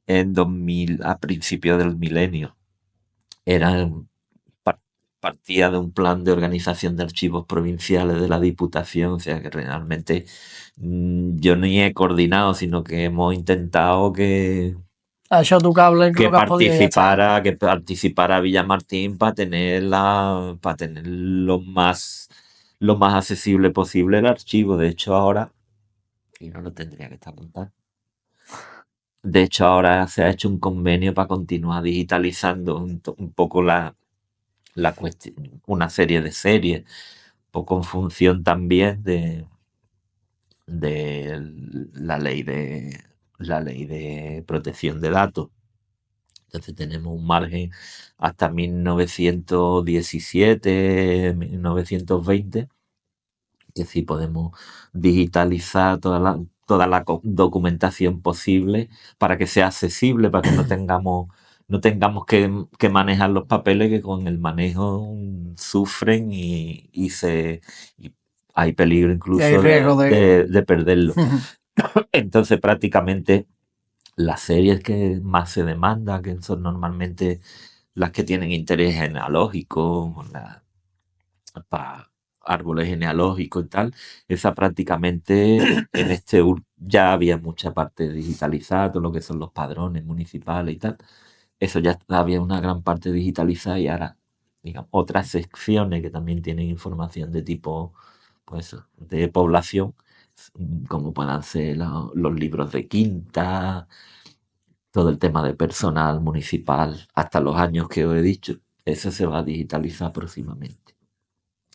Speaker 2: en 2000, a principios del milenio, era par- partía de un plan de organización de archivos provinciales de la Diputación, o sea que realmente yo ni he coordinado, sino que hemos intentado
Speaker 1: Has echado tu cable en lo que has podido y ya está.
Speaker 2: que participara Villamartín para tener lo más accesible posible el archivo. De hecho, ahora, y no lo tendría que estar contando. De hecho, ahora se ha hecho un convenio para continuar digitalizando un poco la cuestión, una serie de series, un poco en función también de la ley de protección de datos. Entonces tenemos un margen hasta 1917, 1920, que sí podemos digitalizar toda la documentación posible para que sea accesible, para que no tengamos que manejar los papeles que con el manejo sufren y hay peligro
Speaker 1: Y hay
Speaker 2: incluso
Speaker 1: riesgo de.
Speaker 2: de perderlo. Entonces prácticamente las series que más se demandan, que son normalmente las que tienen interés genealógico, para árboles genealógicos y tal, esa prácticamente ya había mucha parte digitalizada, todo lo que son los padrones municipales y tal. Eso ya había una gran parte digitalizada y ahora, digamos, otras secciones que también tienen información de tipo, pues, de población, como puedan ser los libros de quinta, todo el tema de personal municipal, hasta los años que os he dicho, eso se va a digitalizar próximamente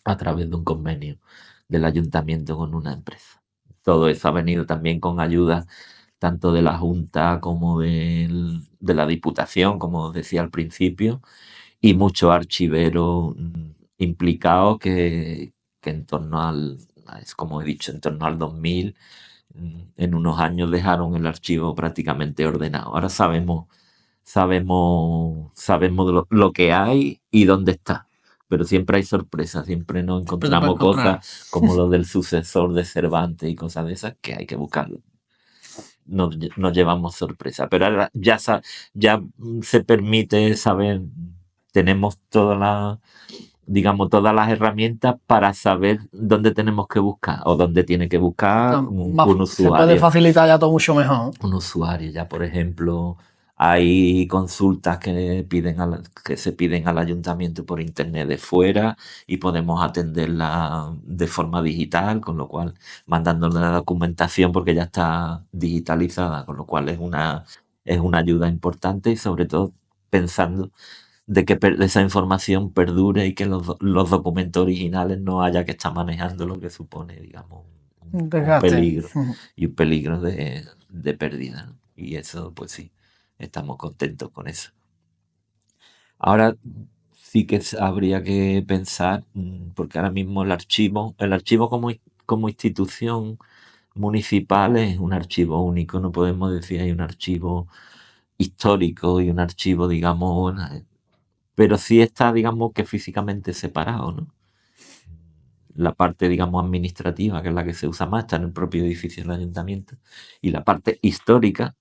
Speaker 2: a través de un convenio del ayuntamiento con una empresa. Todo eso ha venido también con ayuda tanto de la Junta como de la Diputación, como os decía al principio, y muchos archiveros implicados que en torno es como he dicho, en torno al 2000, en unos años dejaron el archivo prácticamente ordenado. Ahora sabemos lo que hay y dónde está. Pero siempre hay sorpresas, siempre nos
Speaker 1: Siempre te puedes
Speaker 2: encontramos
Speaker 1: encontrar.
Speaker 2: cosas como lo del sucesor de Cervantes y cosas de esas que hay que buscarlo. Nos llevamos sorpresa. Pero ahora ya se permite saber, tenemos digamos, todas las herramientas para saber dónde tenemos que buscar o dónde tiene que buscar un
Speaker 1: Se puede
Speaker 2: usuario.
Speaker 1: facilitar ya todo mucho mejor.
Speaker 2: Un usuario. Ya, por ejemplo, hay consultas que se piden al ayuntamiento por internet de fuera y podemos atenderla de forma digital, con lo cual mandándole la documentación porque ya está digitalizada, con lo cual es una ayuda importante y sobre todo pensando de que esa información perdure y que los documentos originales no haya que estar manejando lo que supone, digamos, un
Speaker 1: Desgaste.
Speaker 2: peligro y un peligro de pérdida, ¿no? Y eso, pues sí, estamos contentos con eso. Ahora sí que habría que pensar, porque ahora mismo el archivo como institución municipal es un archivo único, no podemos decir hay un archivo histórico y un archivo, digamos, pero sí está, digamos, que físicamente separado, ¿no? La parte, digamos, administrativa, que es la que se usa más, está en el propio edificio del ayuntamiento, y la parte histórica,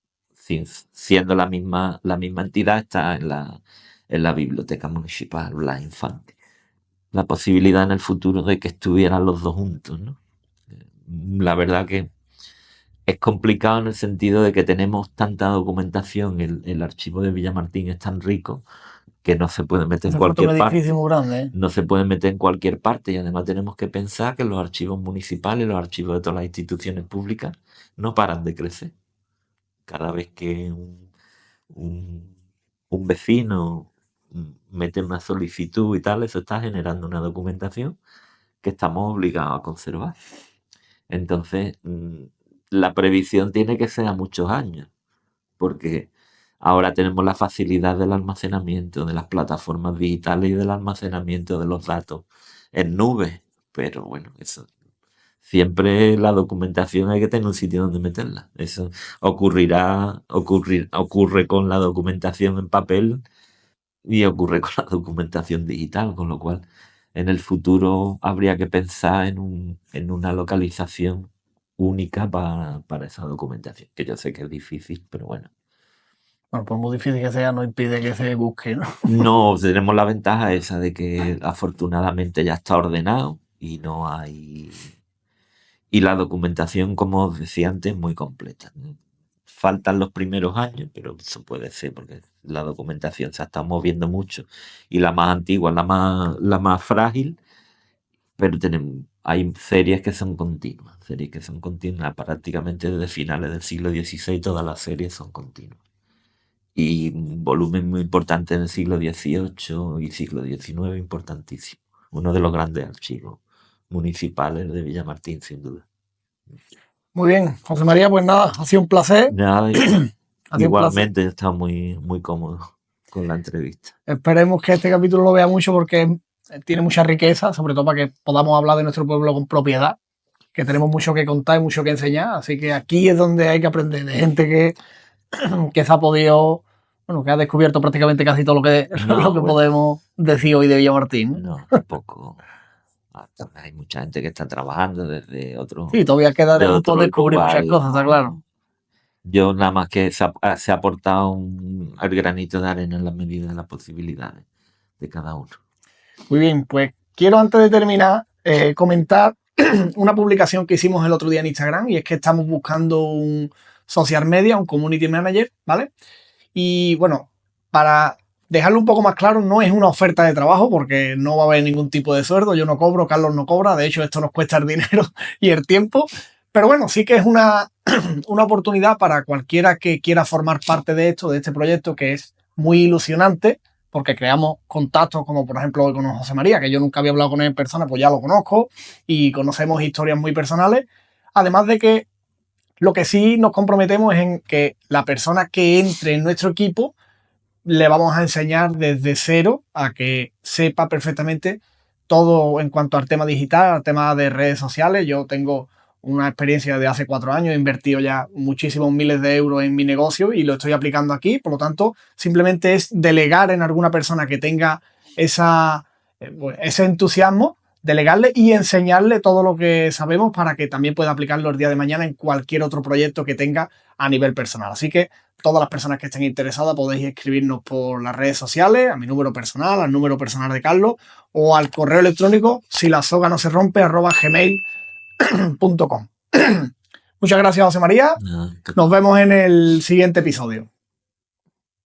Speaker 2: siendo la misma entidad, está en la biblioteca municipal, la Infante. La posibilidad en el futuro de que estuvieran los dos juntos, ¿no? La verdad que es complicado en el sentido de que tenemos tanta documentación, el archivo de Villamartín es tan rico que no se puede meter en
Speaker 1: Hace falta un
Speaker 2: cualquier
Speaker 1: edificio
Speaker 2: parte.
Speaker 1: muy grande, ¿eh?
Speaker 2: No se puede meter en cualquier parte y además tenemos que pensar que los archivos municipales, los archivos de todas las instituciones públicas no paran de crecer. Cada vez que un- un vecino mete una solicitud y tal, eso está generando una documentación que estamos obligados a conservar. Entonces, la previsión tiene que ser a muchos años, porque ahora tenemos la facilidad del almacenamiento de las plataformas digitales y del almacenamiento de los datos en nube, pero bueno, eso siempre la documentación hay que tener un sitio donde meterla. Eso ocurre con la documentación en papel y ocurre con la documentación digital, con lo cual en el futuro habría que pensar en una localización única para esa documentación, que yo sé que es difícil, pero bueno.
Speaker 1: Bueno, por muy difícil que sea, no impide que se busque, ¿no?
Speaker 2: No tenemos la ventaja esa de que afortunadamente ya está ordenado y no hay... Y la documentación, como os decía antes, es muy completa, ¿no? Faltan los primeros años, pero eso puede ser porque la documentación se está moviendo mucho y la más antigua, la más frágil, pero hay series que son continuas, prácticamente desde finales del siglo XVI todas las series son continuas. Y un volumen muy importante en el siglo XVIII y siglo XIX, importantísimo. Uno de los grandes archivos municipales de Villamartín, sin duda.
Speaker 1: Muy bien, José María, pues nada, ha sido un placer.
Speaker 2: Nada,
Speaker 1: Ha sido un placer.
Speaker 2: igualmente está muy, muy cómodo con la entrevista.
Speaker 1: Esperemos que este capítulo lo vea mucho porque tiene mucha riqueza, sobre todo para que podamos hablar de nuestro pueblo con propiedad, que tenemos mucho que contar y mucho que enseñar. Así que aquí es donde hay que aprender de gente que se ha podido, bueno, que ha descubierto prácticamente casi todo lo que
Speaker 2: Bueno,
Speaker 1: podemos decir hoy de Villamartín, ¿no?
Speaker 2: no, tampoco. Hay mucha gente que está trabajando desde otro,
Speaker 1: Sí, todavía
Speaker 2: de
Speaker 1: quedaremos por
Speaker 2: otro
Speaker 1: descubrir muchas
Speaker 2: lugar.
Speaker 1: cosas, está claro.
Speaker 2: Yo nada más que se ha aportado el granito de arena en la medida de las posibilidades de cada uno.
Speaker 1: Muy bien, pues quiero antes de terminar comentar una publicación que hicimos el otro día en Instagram y es que estamos buscando un social media, un community manager, ¿vale? Y bueno, para dejarlo un poco más claro, no es una oferta de trabajo porque no va a haber ningún tipo de sueldo, yo no cobro, Carlos no cobra, de hecho esto nos cuesta el dinero y el tiempo, pero bueno, sí que es una oportunidad para cualquiera que quiera formar parte de esto, de este proyecto que es muy ilusionante porque creamos contactos como por ejemplo hoy con José María, que yo nunca había hablado con él en persona, pues ya lo conozco y conocemos historias muy personales, además de que lo que sí nos comprometemos es en que la persona que entre en nuestro equipo le vamos a enseñar desde cero a que sepa perfectamente todo en cuanto al tema digital, al tema de redes sociales. Yo tengo una experiencia de hace 4 años, he invertido ya muchísimos miles de euros en mi negocio y lo estoy aplicando aquí. Por lo tanto, simplemente es delegar en alguna persona que tenga ese entusiasmo, delegarle y enseñarle todo lo que sabemos para que también pueda aplicarlo el día de mañana en cualquier otro proyecto que tenga a nivel personal. Así que todas las personas que estén interesadas podéis escribirnos por las redes sociales, a mi número personal, al número personal de Carlos o al correo electrónico si la soga no se rompe @gmail.com. Muchas gracias, José María. Nos vemos en el siguiente episodio.